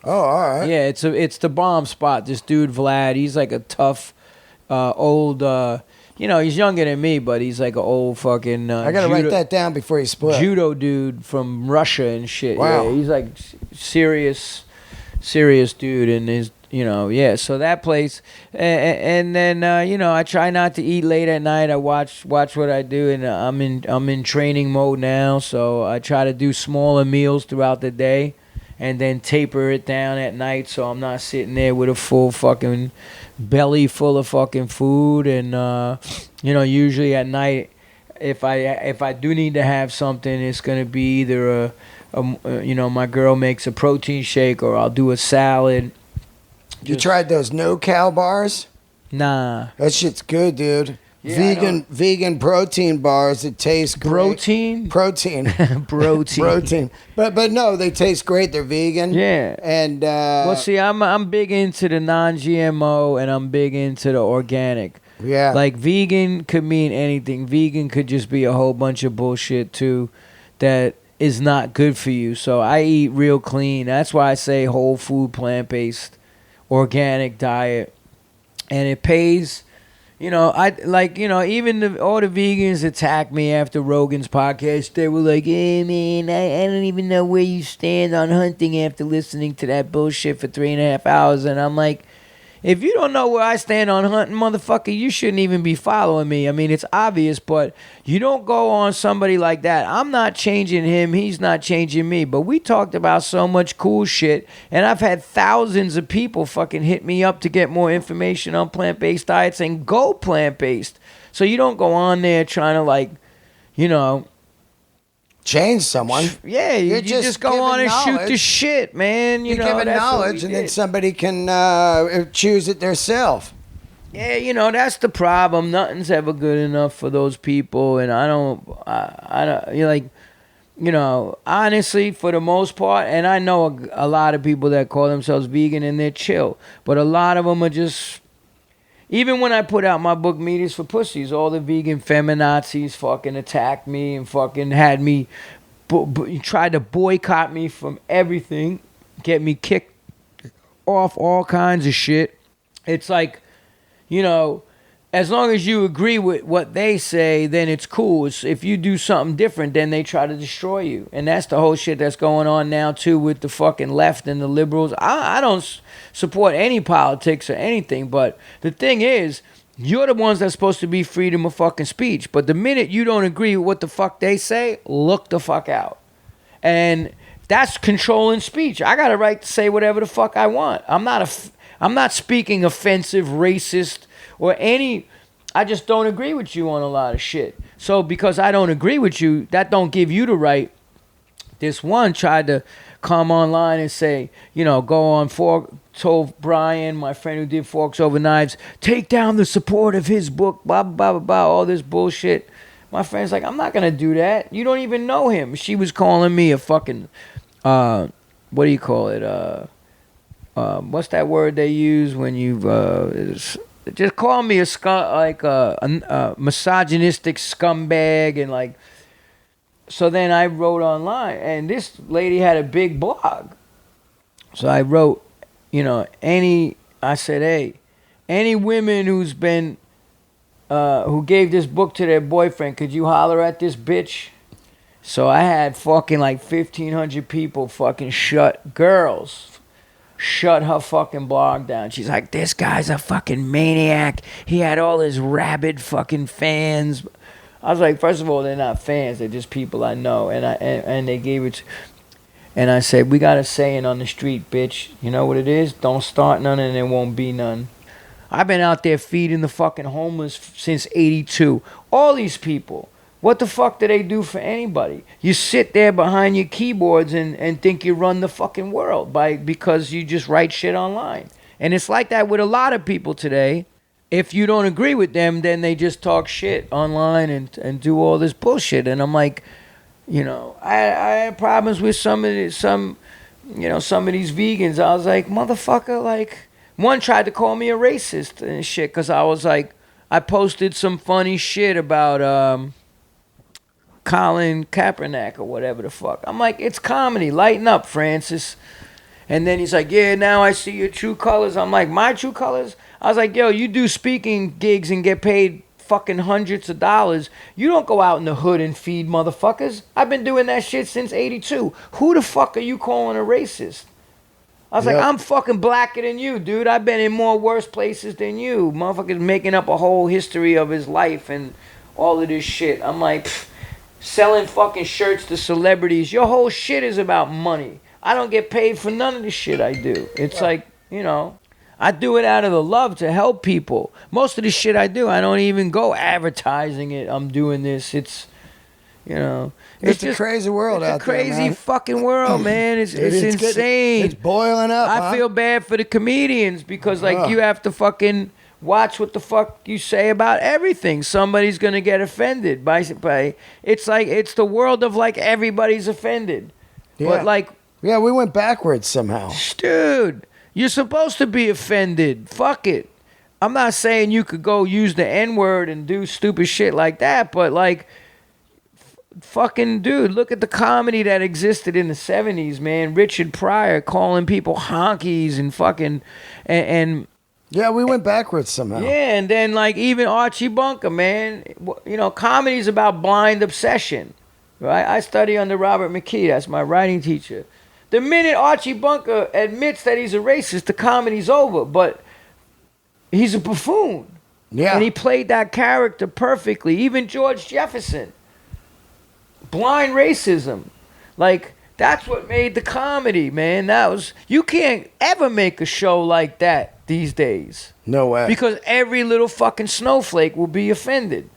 Oh, all right. Yeah, it's the bomb spot. This dude, Vlad, he's like a tough, old... he's younger than me, but he's like an old fucking... I got to write that down before you split. Judo dude from Russia and shit. Wow. Yeah, he's like serious dude. And his, so that place. And then, I try not to eat late at night. I watch what I do. And I'm in training mode now. So I try to do smaller meals throughout the day and then taper it down at night. So I'm not sitting there with a full fucking... belly full of fucking food. And usually at night, if I do need to have something, it's gonna be either my girl makes a protein shake, or I'll do a salad. You tried those no-cal bars? Nah, that shit's good, dude. Yeah, vegan protein bars. It tastes great. Protein. Protein. But no, they taste great. They're vegan. Yeah. And well, see, I'm big into the non-GMO, and I'm big into the organic. Yeah. Like vegan could mean anything. Vegan could just be a whole bunch of bullshit too, that is not good for you. So I eat real clean. That's why I say whole food, plant-based, organic diet. and it pays. You know, even all the vegans attacked me after Rogan's podcast. They were like, "Hey man, I don't even know where you stand on hunting after listening to that bullshit for 3.5 hours." And I'm like, if you don't know where I stand on hunting, motherfucker, you shouldn't even be following me. I mean, it's obvious, but you don't go on somebody like that. I'm not changing him. He's not changing me. But we talked about so much cool shit, and I've had thousands of people fucking hit me up to get more information on plant-based diets and go plant-based. So you don't go on there trying to, like, you know, change someone. Yeah, you just go on and shoot the shit, man. You know, give it knowledge, and then somebody can choose it themselves. Yeah, you know, that's the problem. Nothing's ever good enough for those people, and I don't. You're like, you know, honestly, for the most part, and I know a lot of people that call themselves vegan and they're chill, but a lot of them are just. Even when I put out my book, Meat is for Pussies, all the vegan feminazis fucking attacked me and fucking had me, tried to boycott me from everything, get me kicked off all kinds of shit. It's like, you know, as long as you agree with what they say, then it's cool. If you do something different, then they try to destroy you. And that's the whole shit that's going on now, too, with the fucking left and the liberals. I don't support any politics or anything, but the thing is, you're the ones that's supposed to be freedom of fucking speech. But the minute you don't agree with what the fuck they say, look the fuck out. And that's controlling speech. I got a right to say whatever the fuck I want. I'm not speaking offensive, racist, or I just don't agree with you on a lot of shit. So because I don't agree with you, that don't give you the right. This one tried to come online and say, you know, go on told Brian, my friend who did Forks Over Knives, take down the support of his book, blah, blah, blah, blah, all this bullshit. My friend's like, I'm not going to do that. You don't even know him. She was calling me a fucking, what do you call it? What's that word they use when you, just call me a misogynistic scumbag, and like. So then I wrote online, and this lady had a big blog. So I wrote, you know, I said, hey, any women who's been, who gave this book to their boyfriend, could you holler at this bitch? So I had fucking like 1,500 people fucking shut her fucking blog down. She's like, this guy's a fucking maniac. He had all his rabid fucking fans. I was like, first of all, they're not fans. They're just people I know. And they gave it. And I said, we got a saying on the street, bitch. You know what it is? Don't start none and there won't be none. I've been out there feeding the fucking homeless since 82. All these people. What the fuck do they do for anybody? You sit there behind your keyboards and think you run the fucking world because you just write shit online. And it's like that with a lot of people today. If you don't agree with them, then they just talk shit online and do all this bullshit. And I'm like, you know, I had problems with some of these vegans. I was like, motherfucker, like, one tried to call me a racist and shit because I was like, I posted some funny shit about Colin Kaepernick or whatever the fuck. I'm like, it's comedy. Lighten up, Francis. And then he's like, yeah, now I see your true colors. I'm like, my true colors? I was like, yo, you do speaking gigs and get paid fucking hundreds of dollars. You don't go out in the hood and feed motherfuckers. I've been doing that shit since 82. Who the fuck are you calling a racist? I was like, I'm fucking blacker than you, dude. I've been in more worse places than you. Motherfuckers making up a whole history of his life and all of this shit. I'm like, selling fucking shirts to celebrities. Your whole shit is about money. I don't get paid for none of the shit I do. It's like, you know, I do it out of the love to help people. Most of the shit I do, I don't even go advertising it. I'm doing this. It's, you know. It's a crazy world out there, man. It's a crazy fucking world, man. It's insane. It's boiling up, I feel bad for the comedians because, like, you have to fucking watch what the fuck you say about everything. Somebody's going to get offended by it's like, it's the world of, like, everybody's offended. Yeah. But, like, yeah, we went backwards somehow. Dude, you're supposed to be offended. Fuck it. I'm not saying you could go use the N-word and do stupid shit like that, but like, fucking dude, look at the comedy that existed in the 70s, man. Richard Pryor calling people honkies and fucking, and Yeah, we went backwards somehow. Yeah, and then like even Archie Bunker, man. You know, comedy's about blind obsession, right? I study under Robert McKee. That's my writing teacher. The minute Archie Bunker admits that he's a racist, the comedy's over. But he's a buffoon. Yeah. And he played that character perfectly. Even George Jefferson. Blind racism. Like, that's what made the comedy, man. You can't ever make a show like that these days. No way. Because every little fucking snowflake will be offended.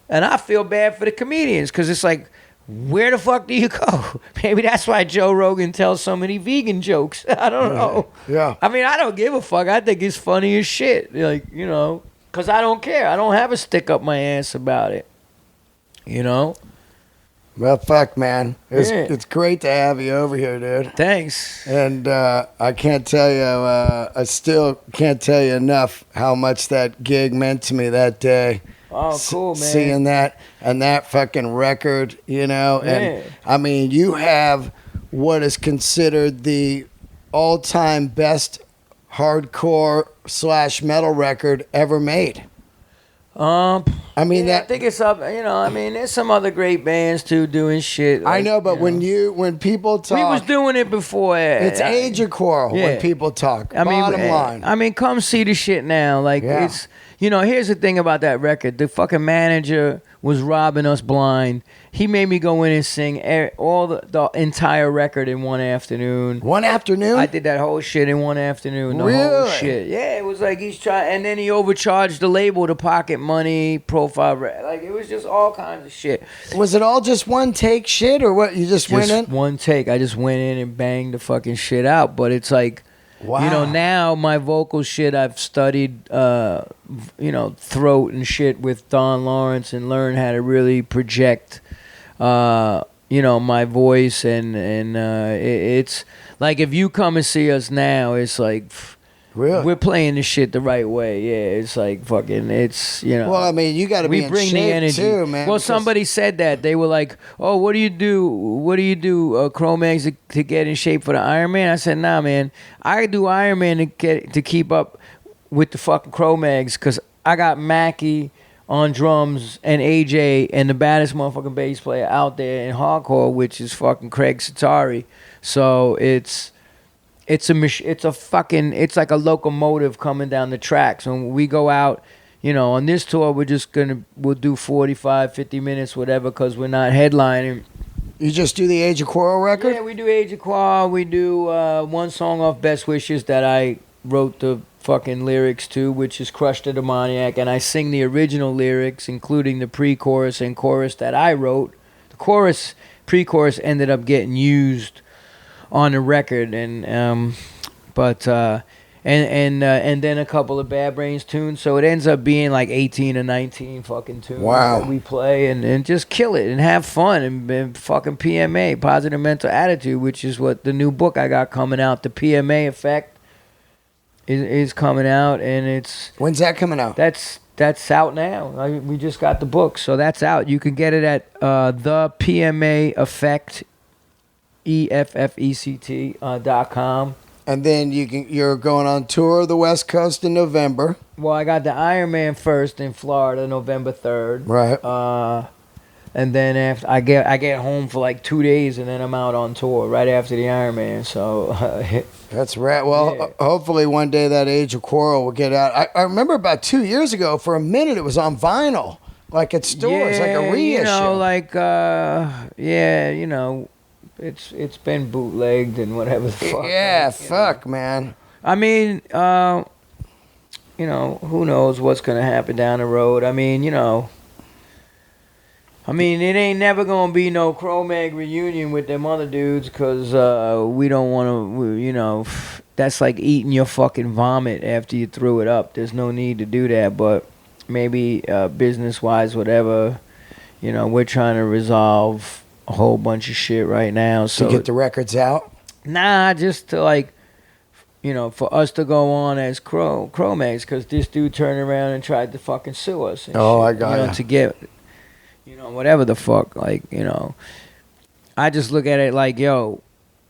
And I feel bad for the comedians because it's like, where the fuck do you go? Maybe that's why Joe Rogan tells so many vegan jokes. I don't know. Yeah. I mean, I don't give a fuck. I think it's funny as shit. Like, you know, because I don't care. I don't have a stick up my ass about it. You know? Well, fuck, man. It's great to have you over here, dude. Thanks. And I can't tell you, I still can't tell you enough how much that gig meant to me that day. Oh, cool, man. Seeing that and that fucking record, you know. And I mean, you have what is considered the all-time best hardcore / metal record ever made. I mean, I think it's up. You know, I mean, there's some other great bands too doing shit. Like, I know, but when people talk, we was doing it before. It's Age of Quarrel when people talk. Bottom line. I mean, come see the shit now. Like it's. You know, here's the thing about that record. The fucking manager was robbing us blind. He made me go in and sing all the entire record in one afternoon. One afternoon? I did that whole shit in one afternoon. The whole shit. Yeah, it was like he's trying. And then he overcharged the label to pocket money, profile. Like, it was just all kinds of shit. Was it all just one take shit or what? You just went in? One take. I just went in and banged the fucking shit out. But it's like... Wow. You know, now my vocal shit, I've studied, you know, throat and shit with Don Lawrence and learned how to really project, you know, my voice. And it's like if you come and see us now, it's like... Really? We're playing this shit the right way. Yeah, it's like fucking, it's, you know. Well, I mean, you got to be in shape the energy too, man. Well, somebody said that. They were like, oh, what do you do, Cro-Mags to get in shape for the Ironman? I said, nah, man. I do Ironman to keep up with the fucking Cro-Mags because I got Mackie on drums and AJ and the baddest motherfucking bass player out there in hardcore, which is fucking Craig Satari. So it's like a locomotive coming down the tracks. When we go out, you know, on this tour, we'll do 45, 50 minutes, whatever, because we're not headlining. You just do the Age of Quarrel record? Yeah, we do Age of Quarrel. We do one song off Best Wishes that I wrote the fucking lyrics to, which is Crush the Demoniac, and I sing the original lyrics, including the pre-chorus and chorus that I wrote. The chorus, pre-chorus ended up getting used on the record, and then a couple of Bad Brains tunes, so it ends up being like 18 or 19 fucking tunes that we play and just kill it and have fun and fucking PMA, Positive Mental Attitude, which is what the new book I got coming out, the PMA Effect, is coming out, and it's... When's that coming out? That's out now. We just got the book, so that's out. You can get it at the PMA Effect, EFFECT.com. And then you're going on tour of the West Coast in November. Well, I got the Ironman first in Florida, November 3rd. Right. And then after I get home for like 2 days, and then I'm out on tour right after the Ironman. So that's right. Well, hopefully one day that Age of Quarrel will get out. I remember about 2 years ago, for a minute, it was on vinyl, like at stores, like a reissue. You know, like you know. It's been bootlegged and whatever the fuck. Yeah, fuck, man. I mean, you know, who knows what's going to happen down the road. I mean, you know. I mean, it ain't never going to be no Cro-Mag reunion with them other dudes because we don't want to, you know, that's like eating your fucking vomit after you threw it up. There's no need to do that, but maybe business-wise, whatever, you know, we're trying to resolve a whole bunch of shit right now. So to get the records out? Nah, just to like, you know, for us to go on as Cro-Mags, because this dude turned around and tried to fucking sue us. And shit, I got you know, to get, you know, whatever the fuck, like, you know. I just look at it like, yo,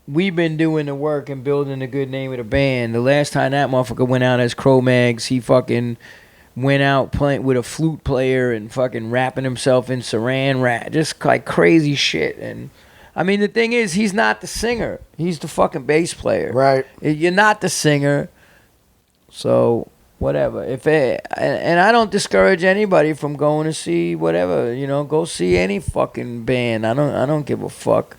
we've been doing the work and building a good name of the band. The last time that motherfucker went out as Cro-Mags, he fucking went out playing with a flute player and fucking wrapping himself in saran wrap, just like crazy shit. And I mean, the thing is, he's not the singer. He's the fucking bass player. Right. You're not the singer, so whatever. And I don't discourage anybody from going to see whatever. Go see any fucking band. I don't give a fuck.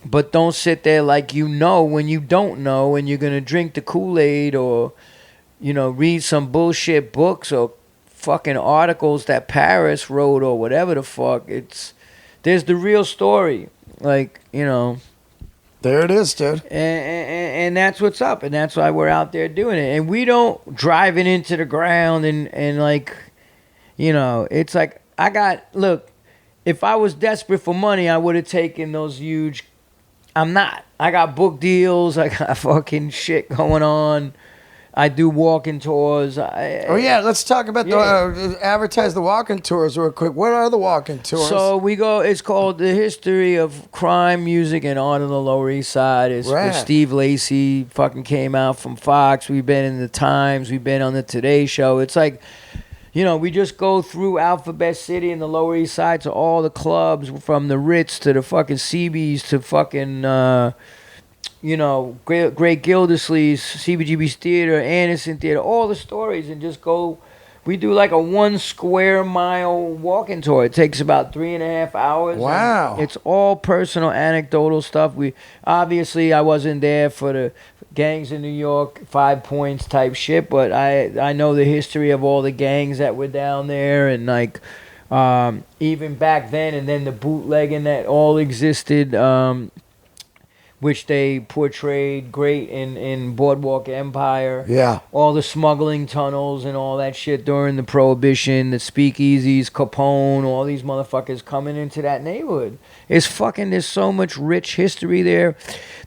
But don't sit there like when you don't know, and you're gonna drink the Kool-Aid or, read some bullshit books or fucking articles that Paris wrote or whatever the fuck. There's the real story, like. There it is, dude. And that's what's up, and that's why we're out there doing it. And we don't drive it into the ground and like, it's like look, if I was desperate for money, I would have taken those huge. I'm not. I got book deals. I got fucking shit going on. I do walking tours. Let's talk about advertise the walking tours real quick. What are the walking tours? So we go. It's called The History of Crime, Music, and Art on the Lower East Side. It's with Steve Lacy. Fucking came out from Fox. We've been in the Times. We've been on the Today Show. It's like, we just go through Alphabet City and the Lower East Side to all the clubs, from the Ritz to the fucking CB's to fucking. Great Gildersleeves, CBGB's Theater, Anderson Theater, all the stories, and just go. We do like a 1 square mile walking tour. It takes about 3.5 hours. Wow. It's all personal, anecdotal stuff. Obviously, I wasn't there for the gangs in New York, 5 Points type shit, but I know the history of all the gangs that were down there, and like even back then, and then the bootlegging that all existed. Which they portrayed great in Boardwalk Empire. Yeah. All the smuggling tunnels and all that shit during the Prohibition, the speakeasies, Capone, all these motherfuckers coming into that neighborhood. There's so much rich history there.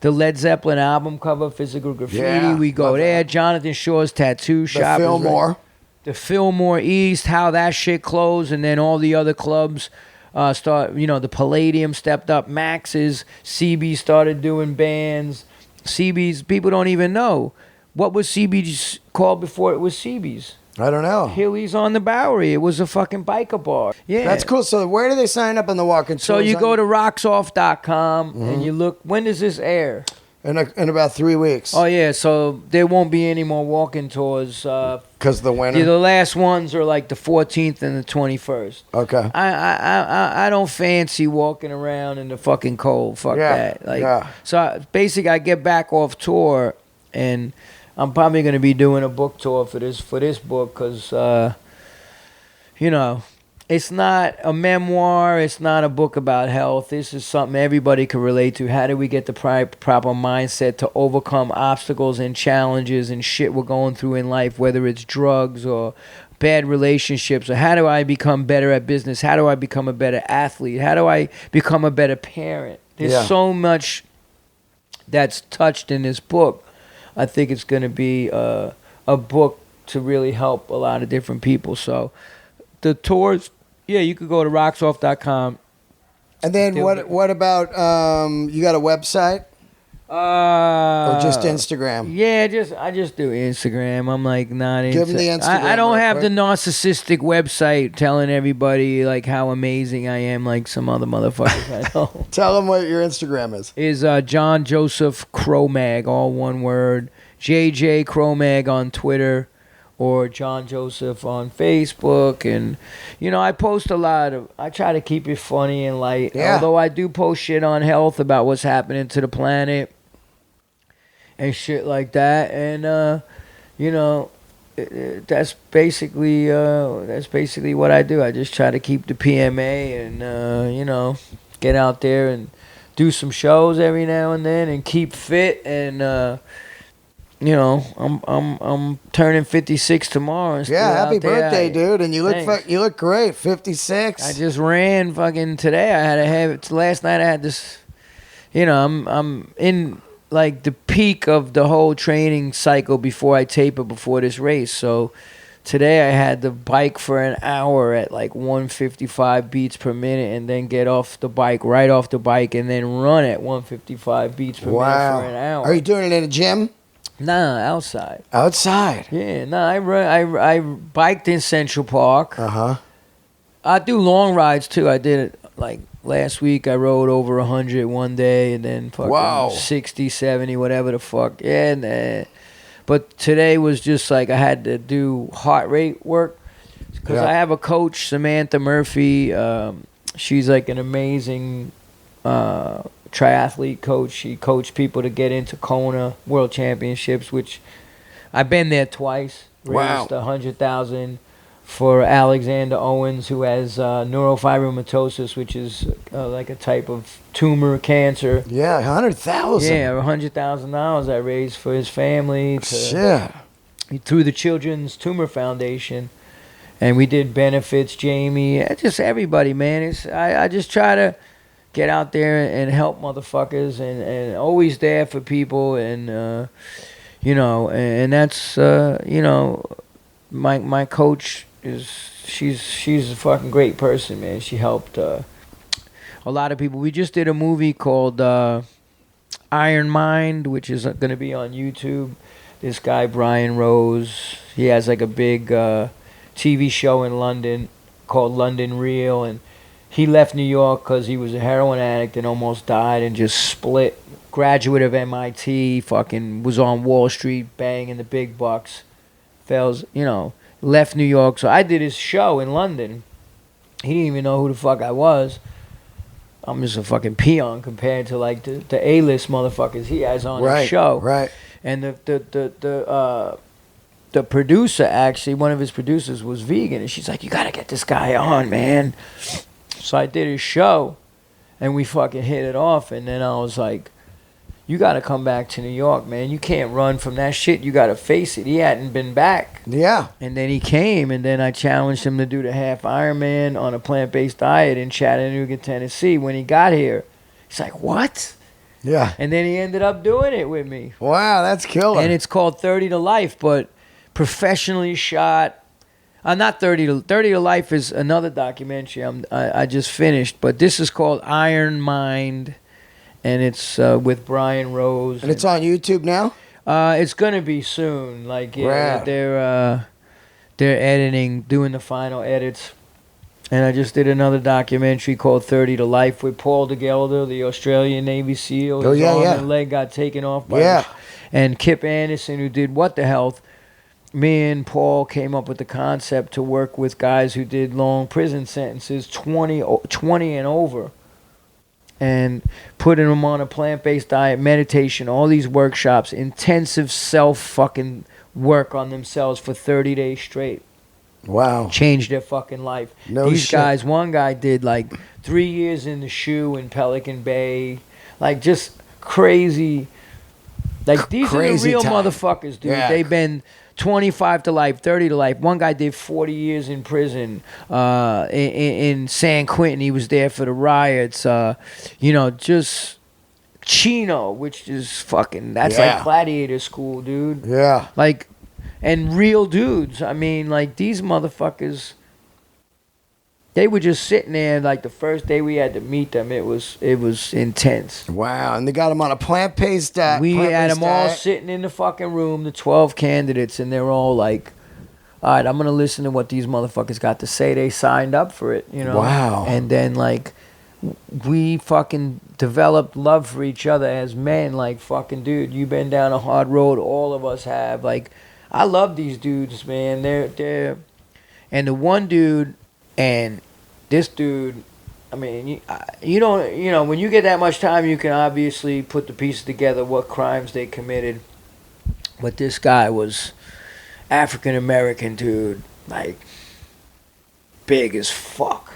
The Led Zeppelin album cover, Physical Graffiti, we go there. Jonathan Shaw's tattoo shop. The Fillmore. The Fillmore East, how that shit closed, and then all the other clubs. The Palladium stepped up, Max's, CB started doing bands. CB's, people don't even know. What was CB's called before it was CB's? I don't know. Hilly's on the Bowery. It was a fucking biker bar. Yeah. That's cool. So where do they sign up on the walking tours? So you go to rocksoff.com and you look, when does this air? In about 3 weeks. Oh, yeah. So there won't be any more walking tours. Because the winter? Yeah, the last ones are like the 14th and the 21st. Okay. I don't fancy walking around in the fucking cold. Fuck that. So basically, I get back off tour, and I'm probably going to be doing a book tour for this book because, it's not a memoir. It's not a book about health. This is something everybody can relate to. How do we get the proper mindset to overcome obstacles and challenges and shit we're going through in life, whether it's drugs or bad relationships, or how do I become better at business? How do I become a better athlete? How do I become a better parent? There's so much that's touched in this book. I think it's going to be a book to really help a lot of different people. So the tours... Yeah, you could go to rocksoff.com. And then what about, you got a website? Or just Instagram? Yeah, I just do Instagram. I'm like not into... Give them the Instagram. I don't have the narcissistic website telling everybody like how amazing I am like some other motherfuckers I know. Tell them what your Instagram is. Is John Joseph Cro-Mag, all one word. JJ Cro-Mag on Twitter. Or John Joseph on Facebook. And, I post a lot of... I try to keep it funny and light. Yeah. Although I do post shit on health about what's happening to the planet. And shit like that. And, that's basically what I do. I just try to keep the PMA and, get out there and do some shows every now and then and keep fit and... I'm turning 56 tomorrow. And happy birthday, dude! And you look great. 56. I just ran fucking today. I had to have it last night. I had this. I'm in like the peak of the whole training cycle before I taper before this race. So today I had to bike for an hour at like 155 beats per minute, and then get off the bike, right off the bike, and then run at 155 beats per minute for an hour. Are you doing it in a gym? Nah, outside. Outside? Yeah, nah, I biked in Central Park. Uh-huh. I do long rides too. I did it like last week. I rode over 100 one day, and then fucking 60, 70, whatever the fuck. Yeah, nah. But today was just like I had to do heart rate work because I have a coach, Samantha Murphy. She's like an amazing triathlete coach. She coached people to get into Kona World Championships, which I've been there twice. Raised $100,000 for Alexander Owens, who has neurofibromatosis, which is like a type of tumor cancer. Yeah, $100,000. Yeah, $100,000 I raised for his family through the Children's Tumor Foundation, and we did benefits. Jamie, just everybody, man. I just try to get out there and help motherfuckers, and always there for people, and you know, and that's you know, my coach she's a fucking great person, man. She helped a lot of people. We just did a movie called Iron Mind, which is going to be on YouTube. This guy Brian Rose, he has like a big TV show in London called London Real, and he left New York because he was a heroin addict and almost died, and just split. Graduate of MIT, fucking was on Wall Street banging the big bucks. Fails, you know, left New York. So I did his show in London. He didn't even know who the fuck I was. I'm just a fucking peon compared to like the A-list motherfuckers he has on his show. Right. And the producer, actually, one of his producers was vegan, and she's like, "You gotta get this guy on, man." So I did his show, and we fucking hit it off. And then I was like, "You gotta come back to New York, man. You can't run from that shit. You gotta face it." He hadn't been back. Yeah. And then he came, and then I challenged him to do the half Ironman on a plant-based diet in Chattanooga, Tennessee. When he got here, he's like, "What?" Yeah. And then he ended up doing it with me. Wow, that's killer. And it's called 30 to Life, but professionally shot. Not 30 to Life is another documentary I just finished, but this is called Iron Mind, and it's with Brian Rose. And it's on YouTube now? It's gonna be soon. Like they're editing, doing the final edits. And I just did another documentary called 30 to Life with Paul DeGelder, the Australian Navy SEAL. His arm and leg got taken off by and Kip Anderson, who did What the Health. Me and Paul came up with the concept to work with guys who did long prison sentences, 20 and over, and putting them on a plant-based diet, meditation, all these workshops, intensive self-fucking work on themselves for 30 days straight. Wow. Changed their fucking life. These guys, one guy did like 3 years in the shoe in Pelican Bay. Like just crazy. Like these are the real motherfuckers, dude. Yeah. They've been 25 to life, 30 to life. One guy did 40 years in prison in San Quentin. He was there for the riots. You know, just Chino, which is fucking, that's like gladiator school, dude. Yeah. Like, and real dudes. I mean, like, these motherfuckers, they were just sitting there. Like, the first day we had to meet them, it was intense. Wow. And they got them on a plant-based diet. We had them all sitting in the fucking room, the 12 candidates, and they're all like, all right, I'm going to listen to what these motherfuckers got to say. They signed up for it, you know? Wow. And then, like, we fucking developed love for each other as men. Like, fucking, dude, you've been down a hard road. All of us have. Like, I love these dudes, man. They're, and the one dude and this dude, I mean, you don't, you know, when you get that much time, you can obviously put the pieces together, what crimes they committed. But this guy was African American dude, like big as fuck,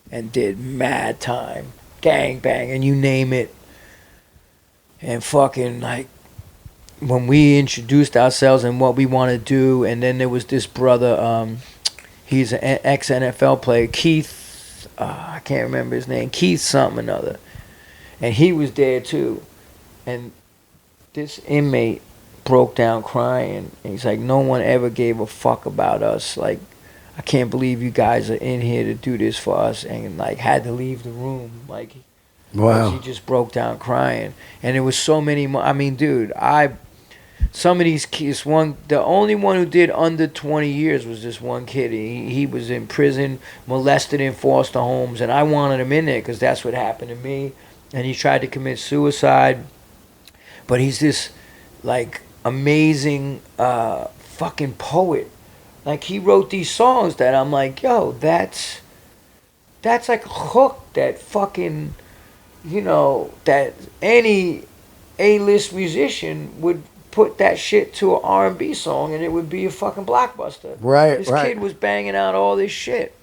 and did mad time, gang bang, and you name it. And fucking like, when we introduced ourselves and what we want to do, and then there was this brother, he's an ex-NFL player, Keith, I can't remember his name, Keith something or another, and he was there too. And this inmate broke down crying. And he's like, no one ever gave a fuck about us. Like, I can't believe you guys are in here to do this for us, and like had to leave the room. Like, Wow. he just broke down crying, and it was so many. I mean, dude, some of these kids. The only one who did under 20 years was this one kid. He was in prison, molested in foster homes, and I wanted him in there because that's what happened to me. And he tried to commit suicide, but he's this like amazing fucking poet. Like, he wrote these songs that I'm like, yo, that's like a hook that fucking, you know, that any A-list musician would put that shit to an R&B song and it would be a fucking blockbuster. Right, this right. kid was banging out all this shit.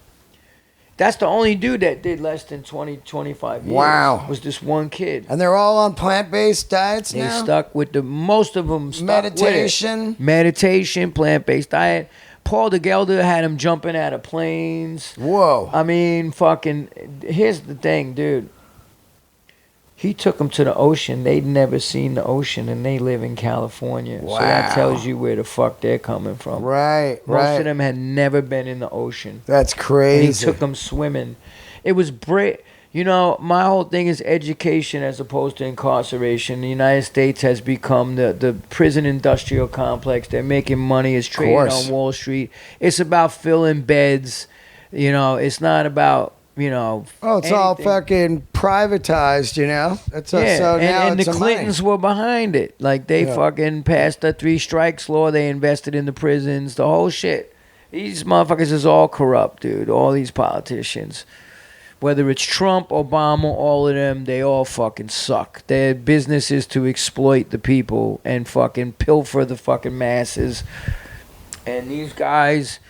That's the only dude that did less than 20, 25 years. Wow. Was this one kid. And they're all on plant-based diets They now? stuck with most of them stuck Meditation? with it. Meditation, plant-based diet. Paul DeGelder had him jumping out of planes. Whoa. I mean, fucking, here's the thing, dude. He took them to the ocean. They'd never seen the ocean, and they live in California. Wow. So that tells you where the fuck they're coming from. Right, Most of them had never been in the ocean. That's And crazy. he took them swimming. It was you know, my whole thing is education as opposed to incarceration. The United States has become the prison industrial complex. They're making money. It's trading course. on Wall Street. It's about filling beds. You know, it's not about, you know. Oh, it's all anything. fucking privatized, you know? That's so now and it's the a Clintons were behind it. Like, they fucking passed the 3 strikes law. They invested in the prisons, the whole shit. These motherfuckers is all corrupt, dude. All these politicians. Whether it's Trump, Obama, all of them, they all fucking suck. Their business is to exploit the people and fucking pilfer the fucking masses. And these guys,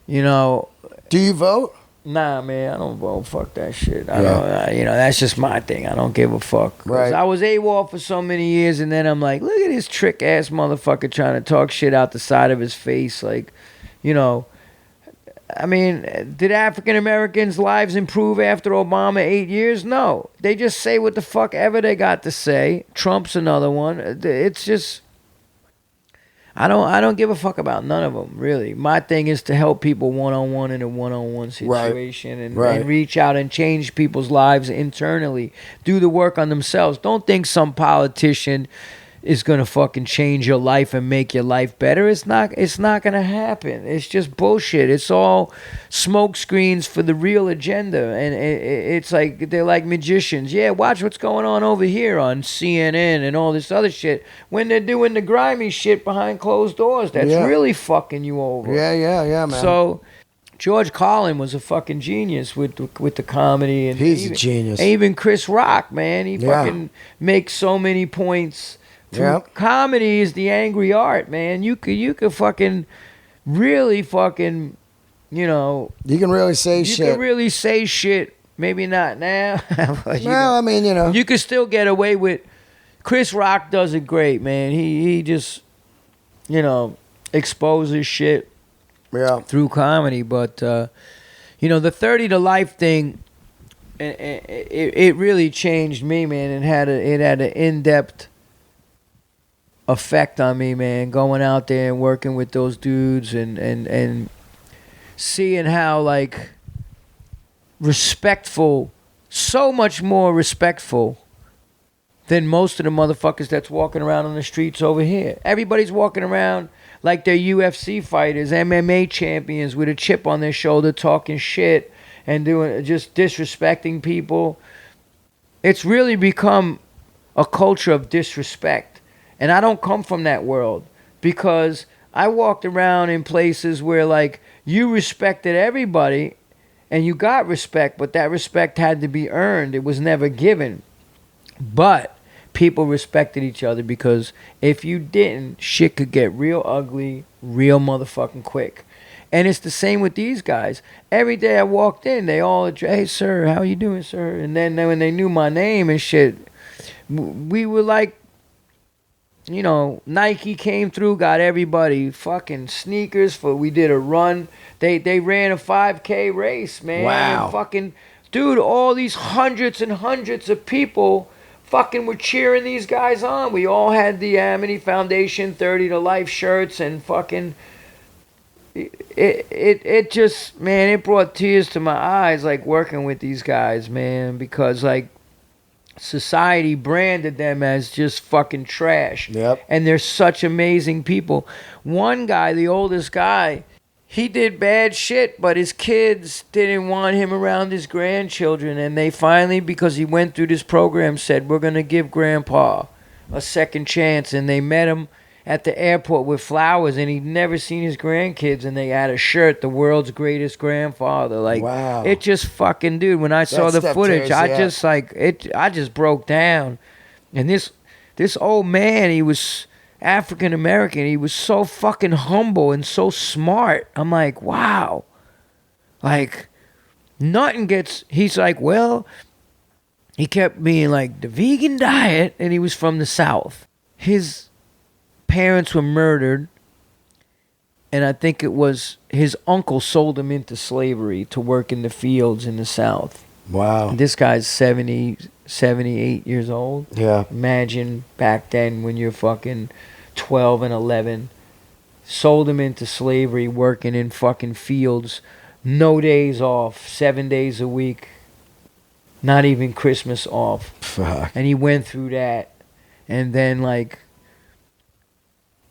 you know... Do you vote? Nah, man, I don't vote. Fuck that shit. I don't. You know, that's just my thing. I don't give a fuck. 'Cause Right. I was AWOL for so many years, and then I'm like, look at this trick ass motherfucker trying to talk shit out the side of his face. Like, you know, I mean, did African Americans' lives improve after Obama 8 years? No. They just say what the fuck ever they got to say. Trump's another one. It's just. I don't give a fuck about none of them, really. My thing is to help people one-on-one in a one-on-one situation and reach out and change people's lives internally. Do the work on themselves. Don't think some politician is going to fucking change your life and make your life better. It's not going to happen. It's just bullshit. It's all smoke screens for the real agenda. And it's like, they're like magicians. Yeah, watch what's going on over here on CNN and all this other shit. When they're doing the grimy shit behind closed doors, that's really fucking you over. Yeah, man. So George Carlin was a fucking genius with the comedy. And He's a genius. And even Chris Rock, man. He fucking makes so many points. Comedy is the angry art, man. You could fucking really fucking, you know. You can really say shit. You can really say shit. Maybe not now. I mean, you know. You could still get away with. Chris Rock does it great, man. He just, you know, exposes shit through comedy. But, you know, the 30 to life thing, it really changed me, man. It had an in-depth effect on me, man, going out there and working with those dudes and seeing how, like, respectful, so much more respectful than most of the motherfuckers that's walking around on the streets over here. Everybody's walking around like they're UFC fighters, MMA champions with a chip on their shoulder, talking shit and just disrespecting people. It's really become a culture of disrespect. And I don't come from that world because I walked around in places where, like, you respected everybody and you got respect, but that respect had to be earned. It was never given. But people respected each other because if you didn't, shit could get real ugly, real motherfucking quick. And it's the same with these guys. Every day I walked in, they all, hey, sir, how you doing, sir? And then when they knew my name and shit, we were like, you know, Nike came through, got everybody fucking sneakers we did a run. They ran a 5K race, man. Wow. And fucking, dude, all these hundreds and hundreds of people fucking were cheering these guys on. We all had the Amity Foundation 30 to Life shirts and fucking... It just, man, it brought tears to my eyes, like, working with these guys, man, because, like, society branded them as just fucking trash. Yep. And they're such amazing people. One guy, the oldest guy, he did bad shit, but his kids didn't want him around his grandchildren. And they finally, because he went through this program, said, we're going to give Grandpa a second chance. And they met him at the airport with flowers, and he'd never seen his grandkids, and they had a shirt, the world's greatest grandfather. Like, wow. It just fucking, dude, when I saw the footage, I just broke down. And this old man, he was African American, he was so fucking humble and so smart. I'm like, wow. Like, nothing gets, he's like, well, he kept being like, the vegan diet, and he was from the South. His parents were murdered, and I think it was his uncle sold him into slavery to work in the fields in the South. Wow. And this guy's 78 years old. Yeah. Imagine back then when you're fucking 12 and 11. Sold him into slavery, working in fucking fields, no days off, 7 days a week, not even Christmas off. Fuck. And he went through that. And then, like,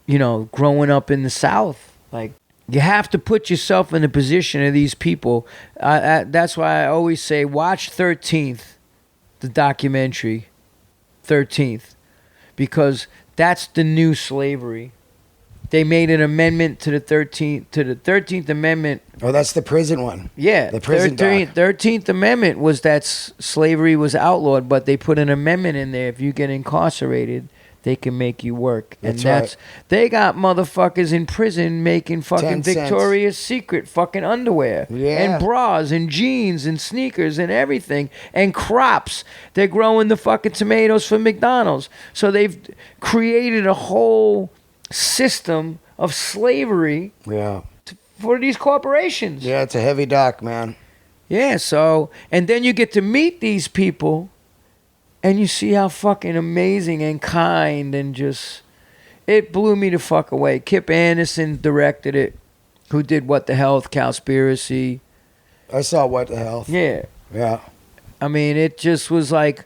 you know, growing up in the South, like, you have to put yourself in the position of these people. That's why I always say, watch 13th, the documentary, 13th, because that's the new slavery. They made an amendment to the 13th Amendment. Oh, that's the prison one. Yeah, the prison 13th Amendment was that slavery was outlawed, but they put an amendment in there. If you get incarcerated, they can make you work. That's and right. They got motherfuckers in prison making fucking 10 cents. Victoria's Secret fucking underwear. Yeah. And bras and jeans and sneakers and everything. And crops. They're growing the fucking tomatoes for McDonald's. So they've created a whole system of slavery for these corporations. Yeah, it's a heavy doc, man. Yeah, so, and then you get to meet these people, and you see how fucking amazing and kind and just, it blew me the fuck away. Kip Anderson directed it, who did What the Health, Cowspiracy. I saw What the Health. Yeah. Yeah. I mean, it just was like,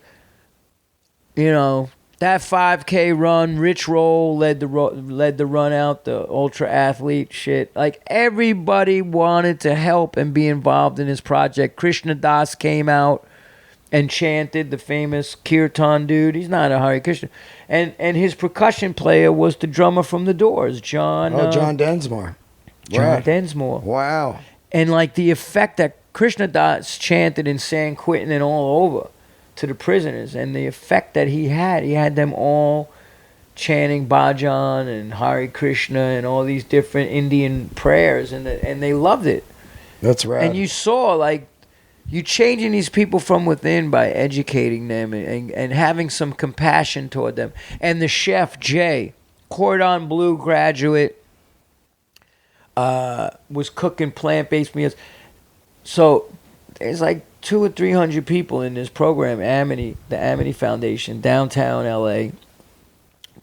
you know, that 5K run, Rich Roll led the run out, the ultra athlete shit. Like, everybody wanted to help and be involved in this project. Krishna Das came out and chanted, the famous kirtan dude. He's not a Hare Krishna. And his percussion player was the drummer from The Doors, John Densmore. John Densmore. Wow. And, like, the effect that Krishna Das chanted in San Quentin and all over to the prisoners, and the effect that he had them all chanting bhajan and Hare Krishna and all these different Indian prayers, and they loved it. That's right. And you saw, like, you changing these people from within by educating them and having some compassion toward them. And the chef, Jay, Cordon Bleu graduate, was cooking plant-based meals. So there's like 200 or 300 people in this program, Amity, the Amity Foundation, downtown LA.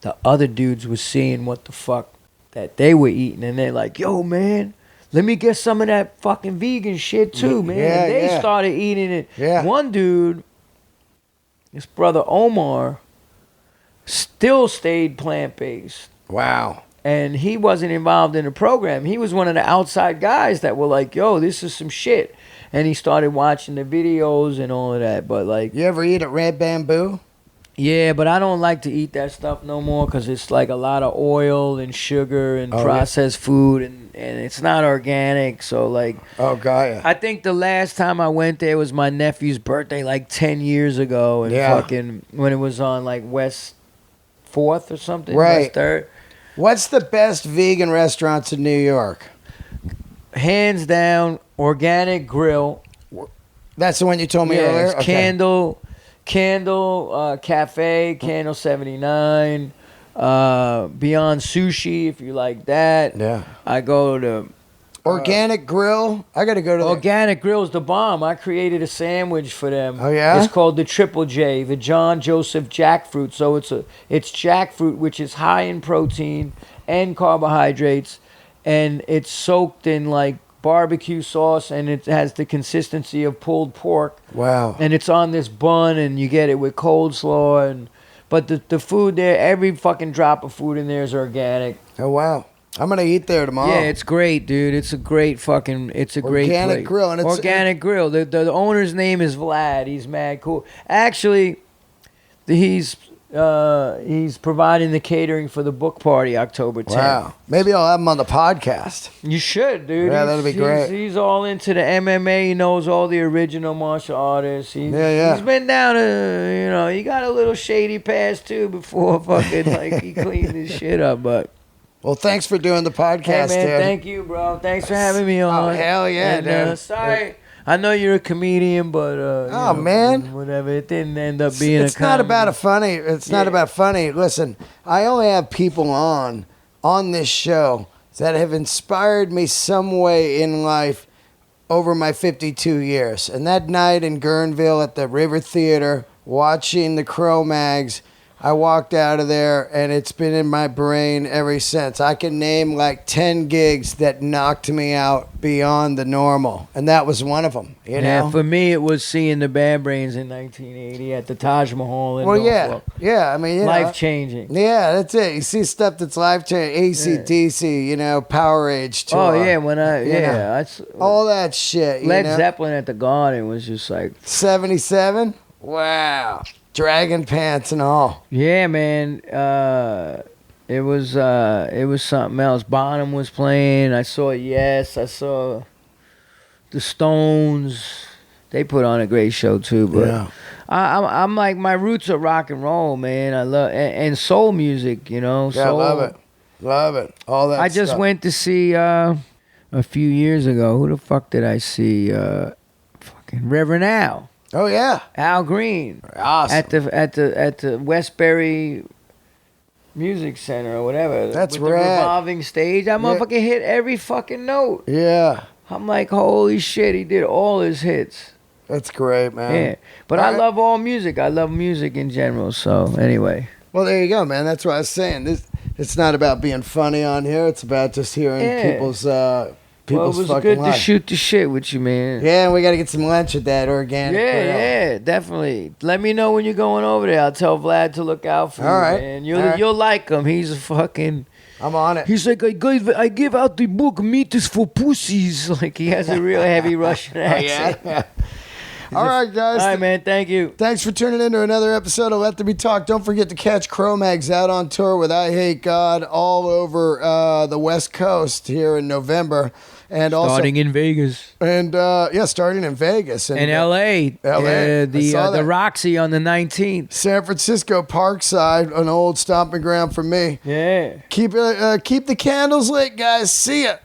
The other dudes were seeing what the fuck that they were eating, and they're like, yo, man, let me get some of that fucking vegan shit too, man. Yeah, and they yeah. started eating it. Yeah. One dude, his brother Omar, still stayed plant-based. Wow. And he wasn't involved in the program. He was one of the outside guys that were like, yo, this is some shit. And he started watching the videos and all of that. But, like, You ever eat at Red Bamboo? yeah, but I don't like to eat that stuff no more because it's like a lot of oil and sugar and processed food, and it's not organic. So, like, Oh, got ya. I think the last time I went there was my nephew's birthday, like 10 years ago, and Yeah. fucking when it was on like West 4th or something, Right. West 3rd. What's the best vegan restaurants in New York? Hands down, Organic Grill. That's the one you told me Yeah, earlier? it's Okay. Candle Cafe, Candle 79, Beyond Sushi, if you like that. Yeah. I go to Organic Grill. I got to go to Organic Grill's the bomb. I created a sandwich for them. Oh, yeah? It's called the Triple J, the John Joseph Jackfruit. So it's jackfruit, which is high in protein and carbohydrates, and it's soaked in like barbecue sauce, and it has the consistency of pulled pork. Wow. And it's on this bun, and you get it with coleslaw. But the food there, every fucking drop of food in there is organic. Oh, wow. I'm going to eat there tomorrow. Yeah, it's great, dude. It's a great fucking, great Organic place. Grill. And it's Organic Grill. The owner's name is Vlad. He's mad cool. Actually, he's providing the catering for the book party October 10th. Wow. Maybe I'll have him on the podcast. You should, dude. Yeah, that'd be great. He's all into the MMA. He knows all the original martial artists. He's been down to, he got a little shady past too before fucking like he cleaned his shit up, but. Well, thanks for doing the podcast, hey, man, dude. thank you, bro. Thanks for having me on. Oh, hell yeah, dude. Sorry, I know you're a comedian, but man, whatever. It didn't end up being. It's not about a funny. It's not about funny. Listen, I only have people on this show that have inspired me some way in life over my 52 years. And that night in Guerneville at the River Theater, watching the Cro-Mags, I walked out of there, and it's been in my brain ever since. I can name like 10 gigs that knocked me out beyond the normal, and that was one of them. You know? For me, it was seeing the Bad Brains in 1980 at the Taj Mahal in Norfolk. Yeah. I mean, life changing. Yeah, that's it. You see stuff that's life changing. AC/DC, Power Age tour. Oh yeah, all that shit. Led Zeppelin at the Garden was just like 77. Wow. Dragon pants and all. Yeah, man. It was something else. Bonham was playing. I saw Yes. I saw the Stones. They put on a great show too. But yeah. I'm like, my roots are rock and roll, man. I love and soul music. Yeah, soul. love it. All that. I just stuff. went to see a few years ago. Who the fuck did I see? Fucking Reverend Al. Oh yeah, Al Green. Awesome. At the Westbury Music Center or whatever. That's with rad. The revolving stage. That motherfucker hit every fucking note. Yeah. I'm like, holy shit, he did all his hits. That's great, man. Yeah. But I love all music. I love music in general. So anyway. Well, there you go, man. That's what I was saying. It's not about being funny on here. It's about just hearing people's it was good to shoot the shit with you, man. Yeah, and we got to get some lunch at that Organic Grill. Yeah, definitely. Let me know when you're going over there. I'll tell Vlad to look out for you, man. You'll like him. He's a fucking... I'm on it. He's like, I give out the book, Meat is for Pussies. Like, he has a real heavy Russian accent. Yeah. All right, guys. All right, man. Thank you. Thanks for tuning in to another episode of Let There Be Talk. Don't forget to catch Cro-Mags out on tour with I Hate God all over the West Coast here in November. And starting in Vegas. And, starting in Vegas. And L.A. The Roxy on the 19th. San Francisco Parkside, an old stomping ground for me. Yeah. Keep the candles lit, guys. See ya.